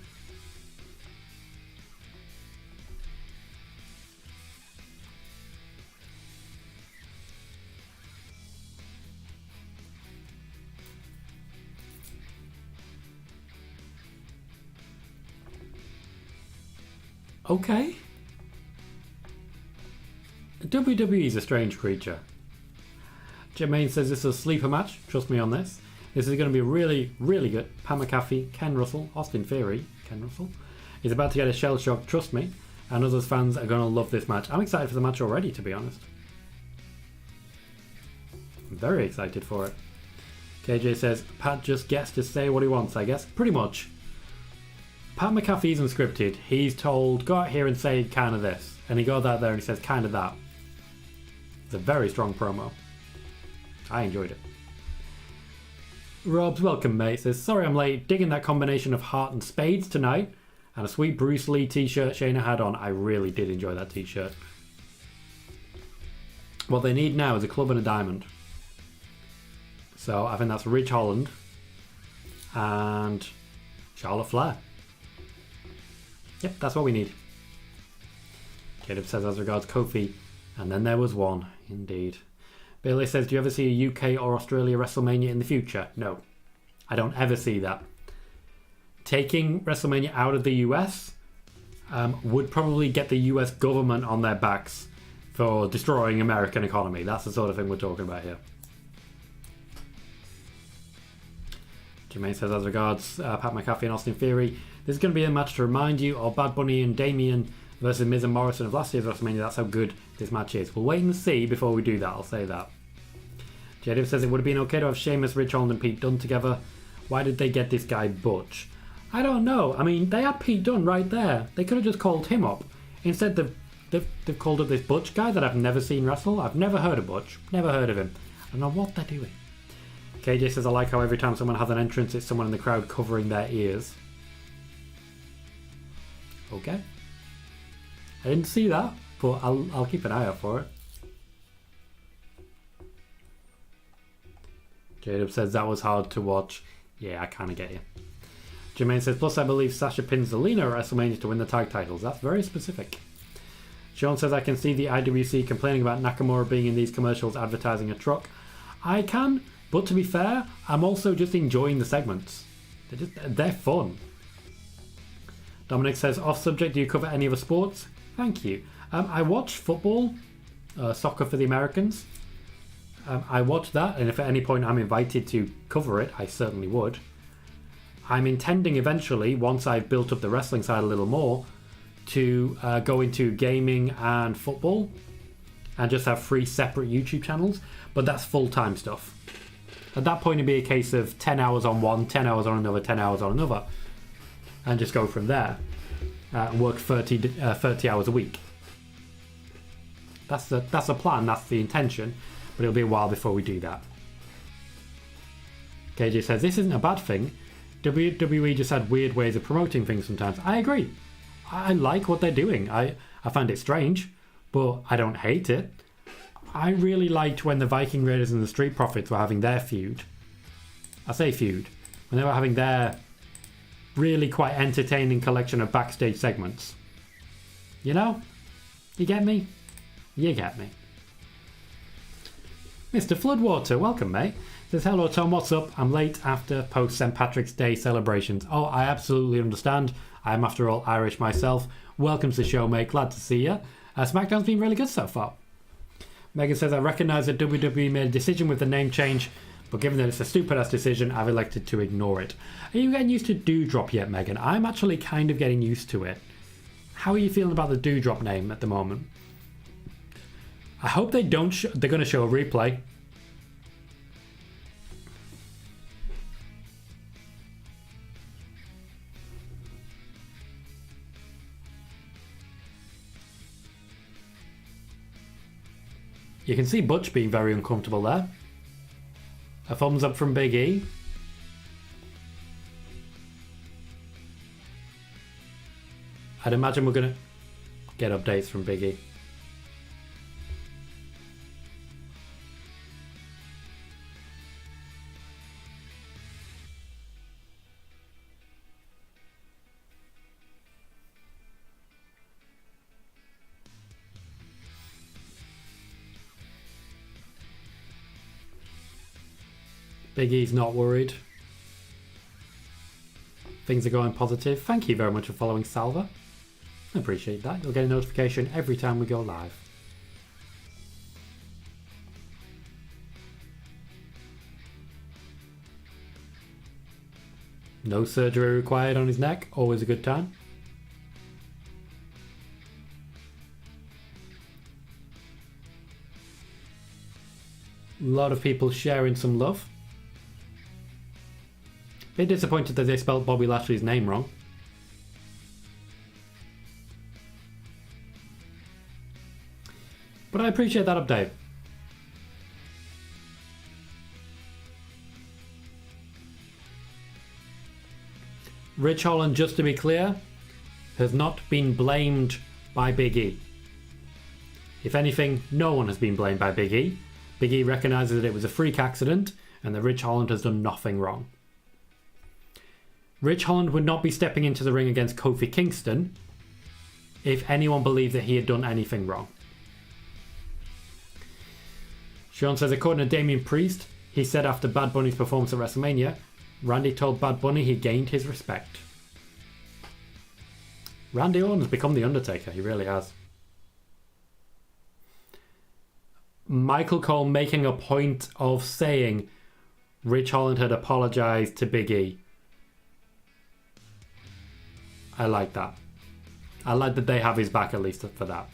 S1: Okay. WWE is a strange creature. Jermaine says this is a sleeper match. Trust me on this. This is going to be really, really good. Pat McAfee, Ken Russell, Austin Theory. Ken Russell is about to get a shell shock. Trust me. And others fans are going to love this match. I'm excited for the match already, to be honest. I'm very excited for it. KJ says, Pat just gets to say what he wants, I guess. Pretty much. Pat McAfee isn't scripted. He's told, go out here and say kind of this. And he goes out there and he says kind of that. It's a very strong promo. I enjoyed it. Rob's welcome, mate. Says, sorry I'm late. Digging that combination of heart and spades tonight. And a sweet Bruce Lee t-shirt Shayna had on. I really did enjoy that t-shirt. What they need now is a club and a diamond. So I think that's Ridge Holland and Charlotte Flair. Yep, that's what we need. Caleb says, as regards Kofi, and then there was one. Indeed. Bailey says, do you ever see a UK or Australia WrestleMania in the future? No. I don't ever see that. Taking WrestleMania out of the US would probably get the US government on their backs for destroying American economy. That's the sort of thing we're talking about here. Jermaine says, as regards Pat McAfee and Austin Theory, this is going to be a match to remind you of Bad Bunny and Damien versus Miz and Morrison of last year's WrestleMania. That's how good this match is. We'll wait and see before we do that, I'll say that. JDiv says, it would have been okay to have Sheamus, Rich Holland and Pete Dunne together. Why did they get this guy Butch? I don't know. I mean, they had Pete Dunne right there. They could have just called him up. Instead, they've called up this Butch guy that I've never seen wrestle. I've never heard of Butch. Never heard of him. I don't know what they're doing. KJ says, I like how every time someone has an entrance, it's someone in the crowd covering their ears. Okay. I didn't see that, but I'll keep an eye out for it. Jacob says that was hard to watch. Yeah, I kind of get you. Jermaine says, plus I believe Sasha pins Zelina at WrestleMania to win the tag titles. That's very specific. Sean says, I can see the IWC complaining about Nakamura being in these commercials advertising a truck. I can, but to be fair, I'm also just enjoying the segments. They're fun. Dominic says, off subject, do you cover any other sports? Thank you. I watch football, soccer for the Americans. I watch that, and if at any point I'm invited to cover it, I certainly would. I'm intending eventually, once I've built up the wrestling side a little more, to go into gaming and football and just have 3 separate YouTube channels, but that's full-time stuff. At that point, it'd be a case of 10 hours on one, 10 hours on another, 10 hours on another, and just go from there and work 30 hours a week. That's the plan, that's the intention, but it'll be a while before we do that. KJ says, this isn't a bad thing. WWE just had weird ways of promoting things sometimes. I agree. I like what they're doing. I find it strange, but I don't hate it. I really liked when the Viking Raiders and the Street Profits were having their feud. I say feud. When they were having their really quite entertaining collection of backstage segments. You know? You get me? You get me. Mr. Floodwater, welcome, mate. Says, hello Tom, what's up? I'm late after post St. Patrick's Day celebrations. Oh, I absolutely understand. I am, after all, Irish myself. Welcome to the show, mate. Glad to see you. SmackDown's been really good so far. Megan says, I recognise that WWE made a decision with the name change, but given that it's a stupid-ass decision, I've elected to ignore it. Are you getting used to Doudrop yet, Megan? I'm actually kind of getting used to it. How are you feeling about the Doudrop name at the moment? I hope they don't. They're going to show a replay. You can see Butch being very uncomfortable there. A thumbs up from Big E. I'd imagine we're going to get updates from Big E. Big E's not worried. Things are going positive. Thank you very much for following Salva. I appreciate that. You'll get a notification every time we go live. No surgery required on his neck. Always a good time. A lot of people sharing some love. Bit disappointed that they spelled Bobby Lashley's name wrong. But I appreciate that update. Rich Holland, just to be clear, has not been blamed by Big E. If anything, no one has been blamed by Big E. Big E recognises that it was a freak accident and that Rich Holland has done nothing wrong. Rich Holland would not be stepping into the ring against Kofi Kingston if anyone believed that he had done anything wrong. Sean says, according to Damian Priest, he said after Bad Bunny's performance at WrestleMania, Randy told Bad Bunny he gained his respect. Randy Orton has become the Undertaker, he really has. Michael Cole making a point of saying Rich Holland had apologised to Big E. I like that. I like that they have his back at least for that.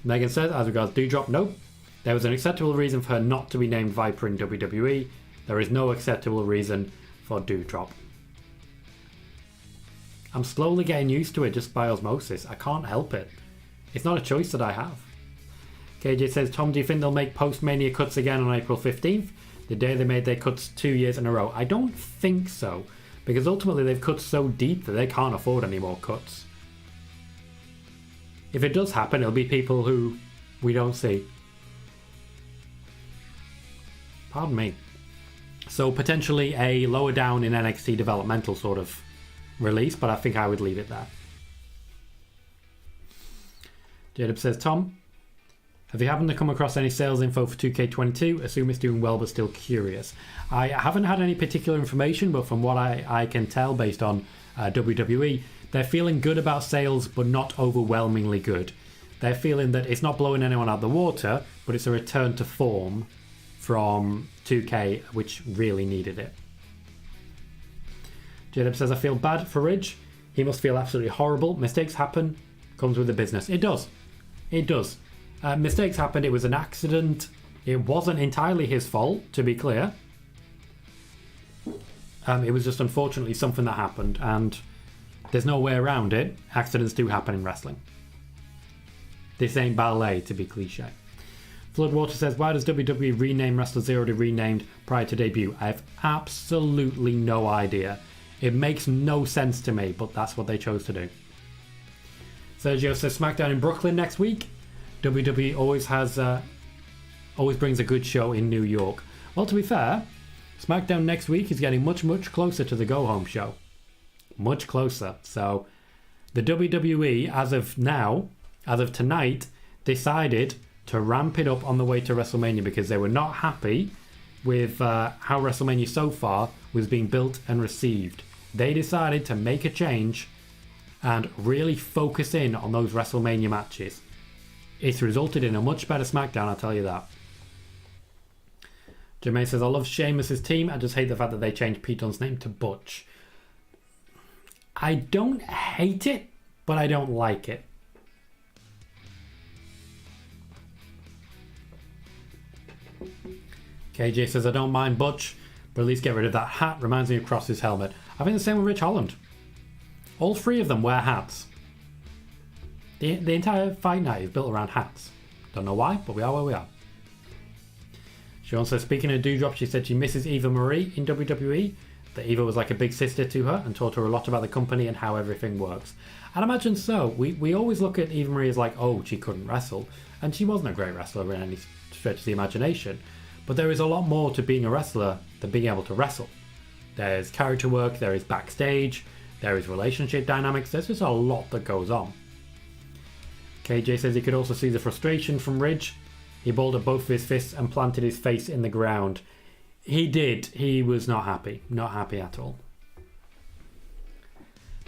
S1: Megan says, as regards Doudrop, nope. There was an acceptable reason for her not to be named Viper in WWE. There is no acceptable reason for Doudrop. I'm slowly getting used to it just by osmosis. I can't help it. It's not a choice that I have. KJ says, Tom, do you think they'll make post-Mania cuts again on April 15th? The day they made their cuts 2 years in a row. I don't think so. Because ultimately they've cut so deep that they can't afford any more cuts. If it does happen, it'll be people who we don't see. Pardon me. So potentially a lower down in NXT developmental sort of release, but I think I would leave it there. Jacob says, Tom, have you happened to come across any sales info for 2K22? Assume it's doing well, but still curious. I haven't had any particular information, but from what I can tell based on WWE, they're feeling good about sales, but not overwhelmingly good. They're feeling that it's not blowing anyone out the water, but it's a return to form from 2K, which really needed it. Jacob says, I feel bad for Ridge. He must feel absolutely horrible. Mistakes happen. Comes with the business. It does. It does. Mistakes happened. It was an accident. It wasn't entirely his fault, to be clear. It was just unfortunately something that happened, and there's no way around it. Accidents do happen in wrestling. This ain't ballet, to be cliche. Floodwater says, why does WWE rename wrestlers they already renamed prior to debut? I have absolutely no idea. It makes no sense to me, but that's what they chose to do. Sergio says, SmackDown in Brooklyn next week. WWE always brings a good show in New York. Well, to be fair, SmackDown next week is getting much, much closer to the go-home show. Much closer. So the WWE, as of now, as of tonight, decided to ramp it up on the way to WrestleMania because they were not happy with how WrestleMania so far was being built and received. They decided to make a change and really focus in on those WrestleMania matches. It's resulted in a much better SmackDown, I'll tell you that. Jermaine says, I love Sheamus' team. I just hate the fact that they changed Pete Dunne's name to Butch. I don't hate it, but I don't like it. KJ says, I don't mind Butch, but at least get rid of that hat. Reminds me of Cross's helmet. I think the same with Rich Holland. All three of them wear hats. The entire fight night is built around hats. Don't know why, but we are where we are. Sean says, speaking of Doudrop, she said she misses Eva Marie in WWE. That Eva was like a big sister to her and taught her a lot about the company and how everything works. I'd imagine so. We always look at Eva Marie as like, oh, she couldn't wrestle. And she wasn't a great wrestler in any stretch of the imagination. But there is a lot more to being a wrestler than being able to wrestle. There's character work, there is backstage, there is relationship dynamics. There's just a lot that goes on. KJ says he could also see the frustration from Ridge. He balled up both of his fists and planted his face in the ground. He did. He was not happy. Not happy at all.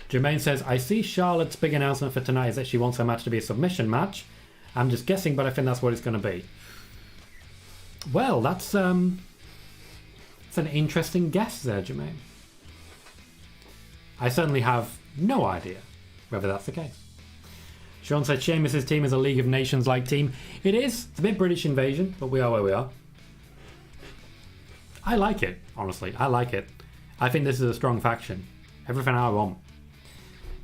S1: Jermaine says, I see Charlotte's big announcement for tonight is that she wants her match to be a submission match. I'm just guessing, but I think that's what it's going to be. Well, that's an interesting guess there, Jermaine. I certainly have no idea whether that's the case. Sean said Sheamus' team is a League of Nations-like team. It is. It's a bit British invasion, but we are where we are. I like it, honestly. I like it. I think this is a strong faction. Everything I want.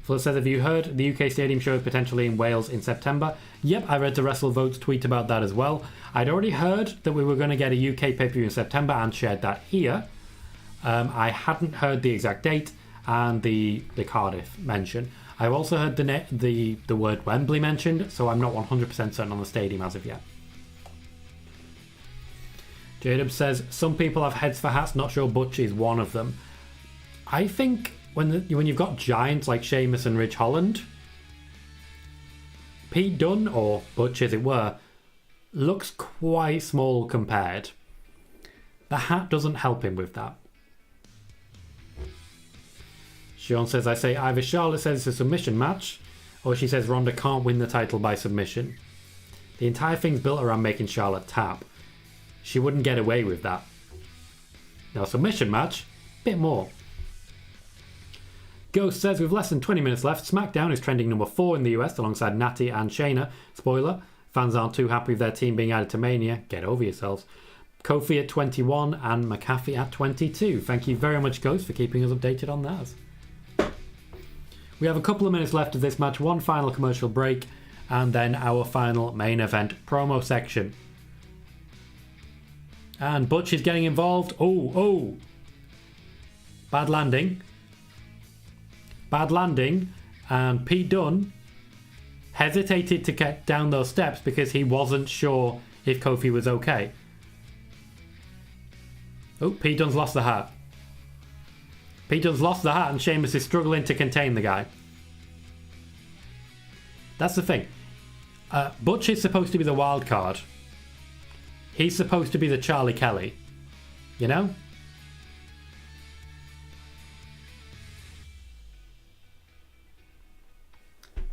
S1: Flood says, have you heard the UK Stadium show is potentially in Wales in September? Yep, I read the WrestleVotes tweet about that as well. I'd already heard that we were going to get a UK pay-per-view in September and shared that here. I hadn't heard the exact date and the Cardiff mention. I've also heard the word Wembley mentioned, so I'm not 100% certain on the stadium as of yet. Jadub says, some people have heads for hats, not sure Butch is one of them. I think when you've got giants like Sheamus and Ridge Holland, Pete Dunne, or Butch as it were, looks quite small compared. The hat doesn't help him with that. Sean says, I say either Charlotte says it's a submission match, or she says Ronda can't win the title by submission. The entire thing's built around making Charlotte tap. She wouldn't get away with that. Now, submission match, bit more. Ghost says, with less than 20 minutes left, SmackDown is trending number 4 in the US alongside Natty and Shayna. Spoiler, fans aren't too happy with their team being added to Mania. Get over yourselves. Kofi at 21 and McAfee at 22. Thank you very much, Ghost, for keeping us updated on that. We have a couple of minutes left of this match, one final commercial break, and then our final main event promo section. And Butch is getting involved. Oh. Bad landing. And Pete Dunne hesitated to get down those steps because he wasn't sure if Kofi was okay. Oh, Pete Dunne's lost the hat. And Sheamus is struggling to contain the guy. That's the thing. Butch is supposed to be the wild card. He's supposed to be the Charlie Kelly. You know?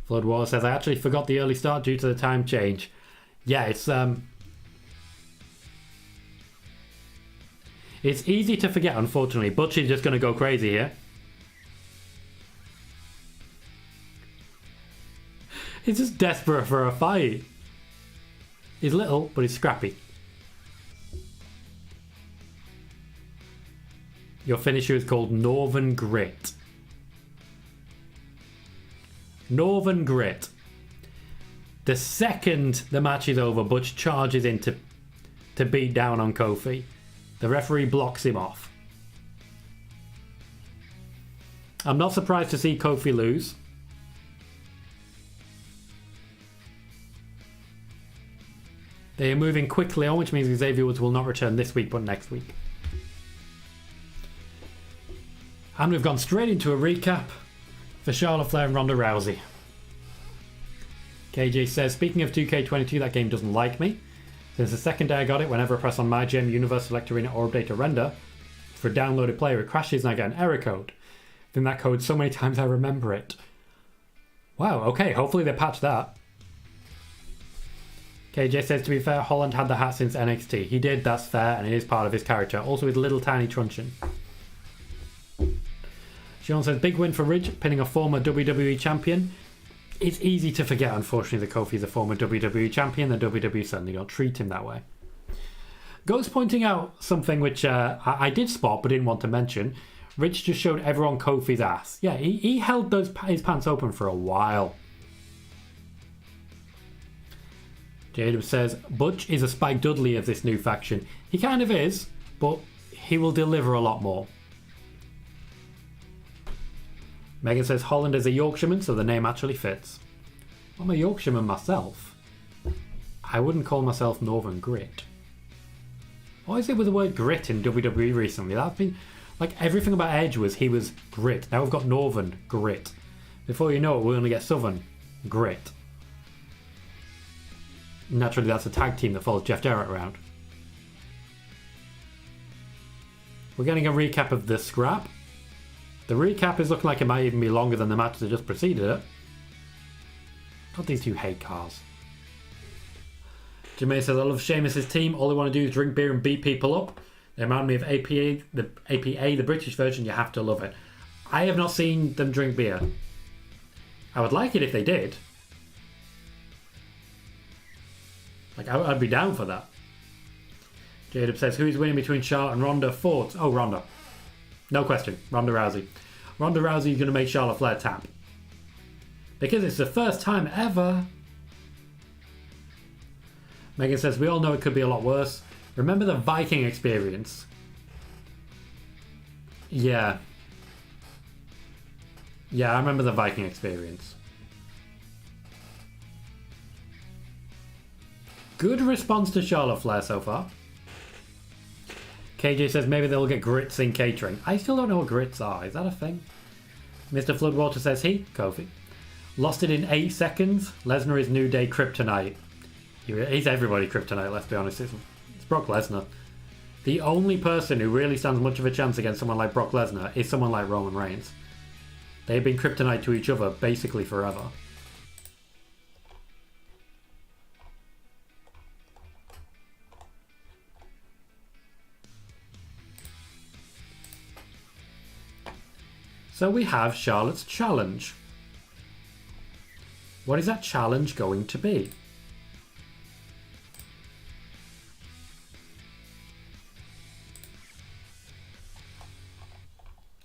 S1: Flood War says, I actually forgot the early start due to the time change. Yeah, it's easy to forget, unfortunately. Butch is just going to go crazy here. He's just desperate for a fight. He's little, but he's scrappy. Your finisher is called Northern Grit. Northern Grit. The second the match is over, Butch charges in to beat down on Kofi. The referee blocks him off. I'm not surprised to see Kofi lose. They are moving quickly on, which means Xavier Woods will not return this week but next week. And we've gone straight into a recap for Charlotte Flair and Ronda Rousey. KJ says, speaking of 2K22, that game doesn't like me. Since the second day I got it, whenever I press on my gem, Universe Select Arena, or Update to Render, for a downloaded player, it crashes and I get an error code. Then that code so many times I remember it. Wow, okay, hopefully they patch that. KJ says, to be fair, Holland had the hat since NXT. He did, that's fair, and it is part of his character. Also his little tiny truncheon. Sean says, big win for Ridge, pinning a former WWE champion. It's easy to forget, unfortunately, that Kofi's a former WWE champion. The WWE certainly don't treat him that way. Ghost pointing out something which I did spot but didn't want to mention. Rich just showed everyone Kofi's ass. Yeah, he held his pants open for a while. Jadeb says, Butch is a Spike Dudley of this new faction. He kind of is, but he will deliver a lot more. Megan says, Holland is a Yorkshireman, so the name actually fits. I'm a Yorkshireman myself. I wouldn't call myself Northern Grit. What is it with the word grit in WWE recently? That's been, like, everything about Edge was he was grit. Now we've got Northern Grit. Before you know it, we're going to get Southern Grit. Naturally, that's a tag team that follows Jeff Jarrett around. We're getting a recap of the scrap. The recap is looking like it might even be longer than the match that just preceded it. God, these two hate cars. Jermaine says, I love Sheamus' team. All they want to do is drink beer and beat people up. They remind me of APA, the British version. You have to love it. I have not seen them drink beer. I would like it if they did. Like, I'd be down for that. Jadeb says, who's winning between Charlotte and Ronda? Thoughts? Oh, Ronda. No question. Ronda Rousey. Ronda Rousey is going to make Charlotte Flair tap. Because it's the first time ever. Megan says, we all know it could be a lot worse. Remember the Viking experience? Yeah. Yeah, I remember the Viking experience. Good response to Charlotte Flair so far. KJ says maybe they'll get grits in catering. I still don't know what grits are. Is that a thing? Mr. Floodwater says Kofi. Lost it in 8 seconds. Lesnar is New Day Kryptonite. He's everybody Kryptonite, let's be honest. It's Brock Lesnar. The only person who really stands much of a chance against someone like Brock Lesnar is someone like Roman Reigns. They've been Kryptonite to each other basically forever. So we have Charlotte's challenge. What is that challenge going to be?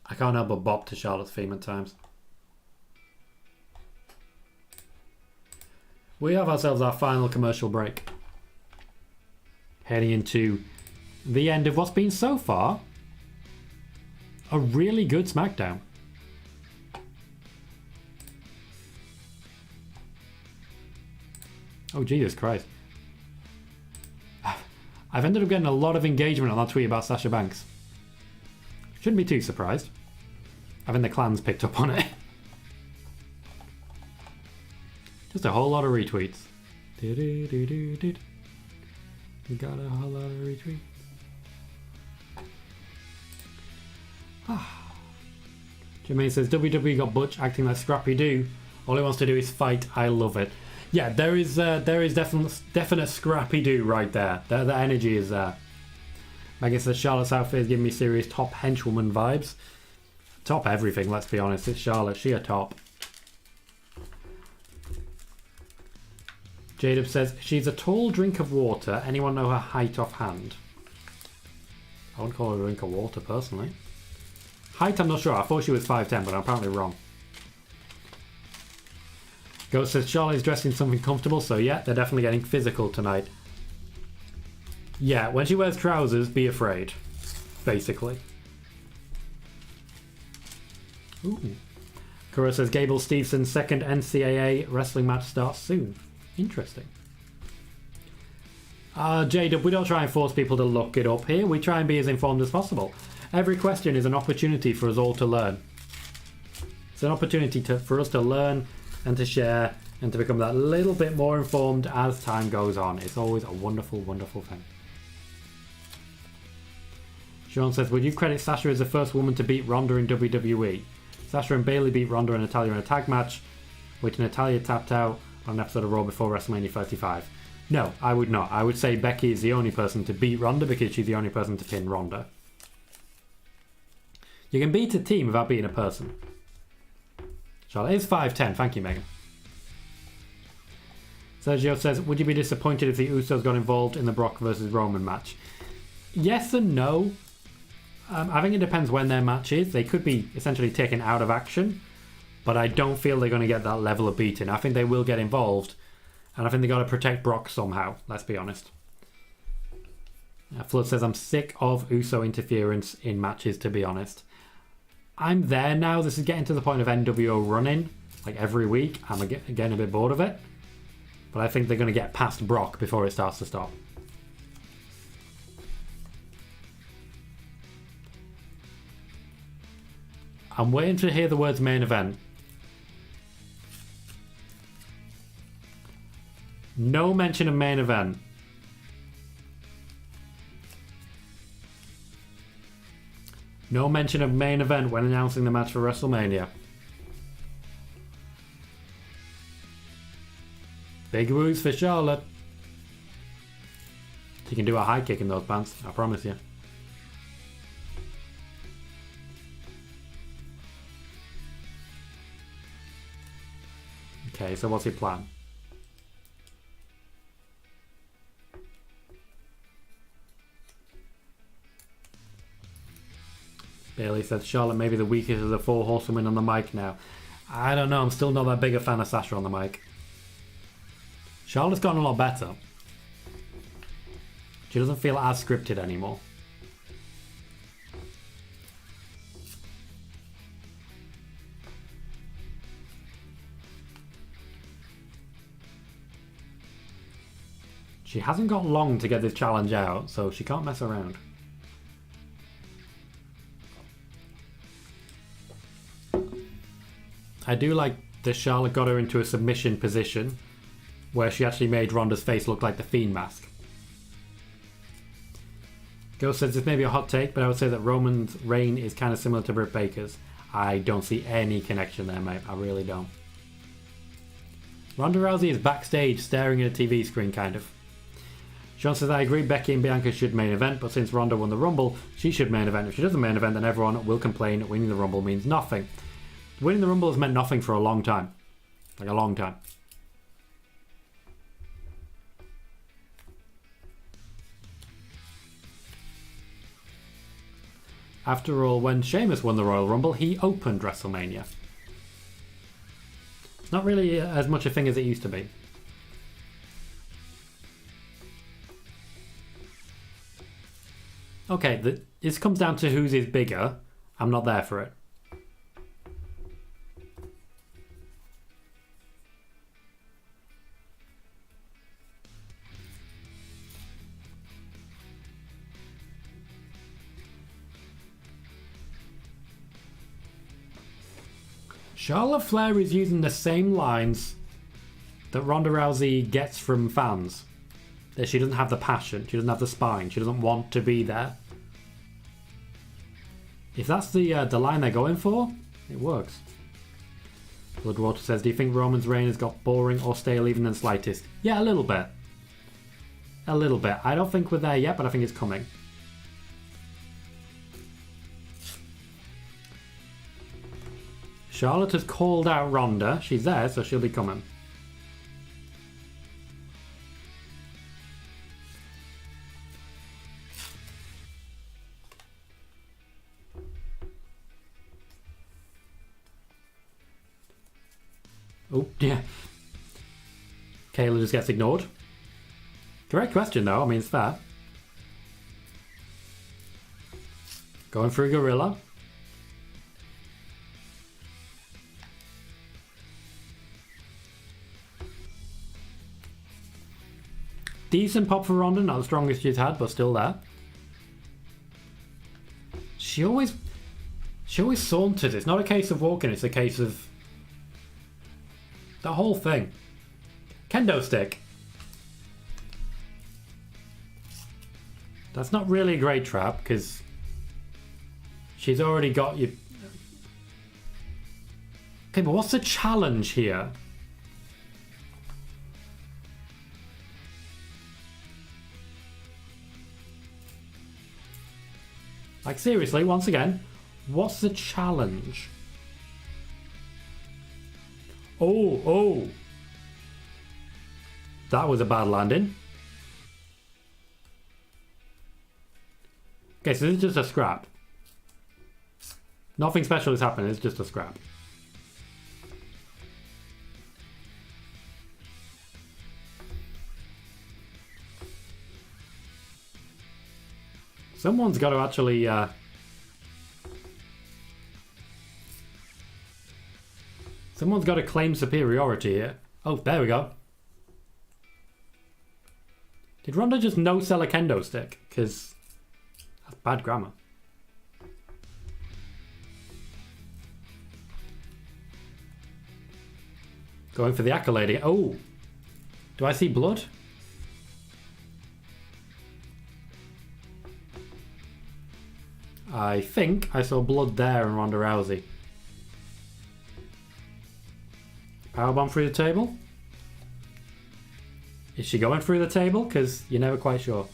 S1: I can't help but bop to Charlotte's theme at times. We have ourselves our final commercial break. Heading into the end of what's been so far a really good SmackDown. Oh, Jesus Christ. I've ended up getting a lot of engagement on that tweet about Sasha Banks. Shouldn't be too surprised. I think the clans picked up on it. Just a whole lot of retweets. We got a whole lot of retweets. Jermaine says, WWE got Butch acting like Scrappy Doo. All he wants to do is fight. I love it. Yeah, there is definite Scrappy Doo right there. The energy is there. I guess the Charlotte's outfit is giving me serious top henchwoman vibes. Top everything, let's be honest. It's Charlotte. She a top. Jadeb says, she's a tall drink of water. Anyone know her height offhand? I wouldn't call her a drink of water, personally. Height, I'm not sure. I thought she was 5'10", but I'm apparently wrong. Ghost says, Charlotte is dressed in something comfortable, so yeah, they're definitely getting physical tonight. Yeah, when she wears trousers, be afraid. Basically. Ooh. Kuro says, Gable Stevenson's second NCAA wrestling match starts soon. Interesting. Jadeb, we don't try and force people to look it up here. We try and be as informed as possible. Every question is an opportunity for us all to learn. It's an opportunity for us to learn and to share and to become that little bit more informed as time goes on. It's always a wonderful, wonderful thing. Sean says, would you credit Sasha as the first woman to beat Ronda in WWE? Sasha and Bayley beat Ronda and Natalya in a tag match, which Natalya tapped out on an episode of Raw before WrestleMania 35. No, I would not. I would say Becky is the only person to beat Ronda because she's the only person to pin Ronda. You can beat a team without beating a person. Charlotte is 5'10". Thank you, Megan. Sergio says, would you be disappointed if the Usos got involved in the Brock versus Roman match? Yes and no. I think it depends when their match is. They could be essentially taken out of action, but I don't feel they're going to get that level of beating. I think they will get involved, and I think they got to protect Brock somehow, let's be honest. Flood says, I'm sick of Uso interference in matches, to be honest. I'm there now. This is getting to the point of NWO running, like every week. I'm getting a bit bored of it. But I think they're going to get past Brock before it starts to stop. I'm waiting to hear the words main event. No mention of main event. No mention of main event when announcing the match for WrestleMania. Big woos for Charlotte. She can do a high kick in those pants, I promise you. Okay, so what's your plan? Bailey said Charlotte may be the weakest of the four horsewomen on the mic now. I don't know, I'm still not that big a fan of Sasha on the mic. Charlotte's gotten a lot better. She doesn't feel as scripted anymore. She hasn't got long to get this challenge out, so she can't mess around. I do like that Charlotte got her into a submission position where she actually made Ronda's face look like the Fiend mask. Ghost says this may be a hot take, but I would say that Roman's reign is kind of similar to Britt Baker's. I don't see any connection there, mate. I really don't. Ronda Rousey is backstage staring at a TV screen, kind of. Sean says, I agree Becky and Bianca should main event, but since Ronda won the Rumble, she should main event. If she doesn't main event, then everyone will complain winning the Rumble means nothing. Winning the Rumble has meant nothing for a long time. Like a long time. After all, when Sheamus won the Royal Rumble, he opened WrestleMania. It's not really as much a thing as it used to be. Okay, this comes down to whose is bigger. I'm not there for it. Charlotte Flair is using the same lines that Ronda Rousey gets from fans. That she doesn't have the passion, she doesn't have the spine, she doesn't want to be there. If that's the line they're going for, it works. Bloodwater says, do you think Roman's reign has got boring or stale even in the slightest? Yeah, a little bit. A little bit. I don't think we're there yet, but I think it's coming. Charlotte has called out Ronda. She's there, so she'll be coming. Oh, yeah. Kayla just gets ignored. Correct question, though. I mean, it's fair. Going through Gorilla. Decent pop for Ronda, not the strongest she's had, but still there. She always saunters. It's not a case of walking, it's a case of the whole thing. Kendo stick. That's not really a great trap because she's already got you. Okay, but what's the challenge here? Like, seriously, once again, what's the challenge? Oh. That was a bad landing. Okay, so this is just a scrap. Nothing special has happened, it's just a scrap. Someone's got to actually... Someone's got to claim superiority here. Oh, there we go. Did Ronda just no-sell a kendo stick? Because that's bad grammar. Going for the accolade. Oh! Do I see blood? I think I saw blood there in Ronda Rousey. Powerbomb through the table? Is she going through the table? Because you're never quite sure.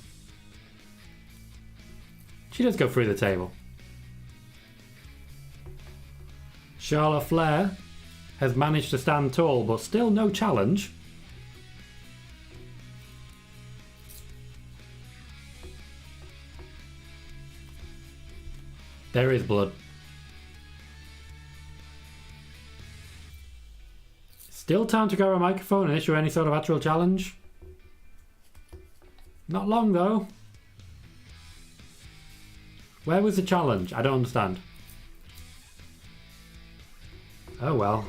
S1: She does go through the table. Charlotte Flair has managed to stand tall, but still no challenge. There is blood. Still time to grab a microphone and issue any sort of actual challenge. Not long though. Where was the challenge? I don't understand. Oh well.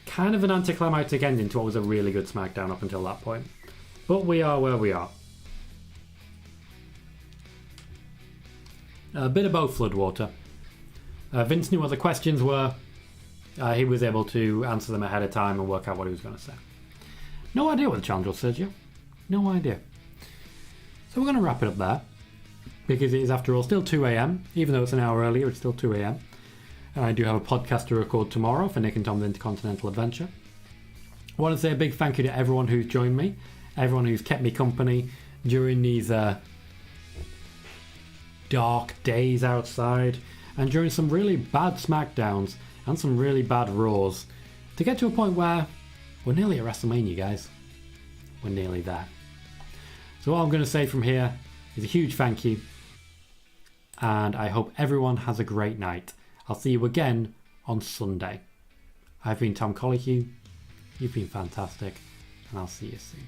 S1: Kind of an anticlimactic ending to what was a really good SmackDown up until that point. But we are where we are. A bit of both Floodwater. Vince knew what the questions were. He was able to answer them ahead of time and work out what he was going to say. No idea what the challenge was, Sergio. No idea. So we're going to wrap it up there. Because it is, after all, still 2 a.m. Even though it's an hour earlier, it's still 2 a.m. I do have a podcast to record tomorrow for Nick and Tom's Intercontinental Adventure. I want to say a big thank you to everyone who's joined me. Everyone who's kept me company during these... dark days outside, and during some really bad SmackDowns and some really bad Raws, to get to a point where we're nearly at WrestleMania, guys. We're nearly there. So all I'm going to say from here is a huge thank you, and I hope everyone has a great night. I'll see you again on Sunday. I've been Tom Colohue, you've been fantastic, and I'll see you soon.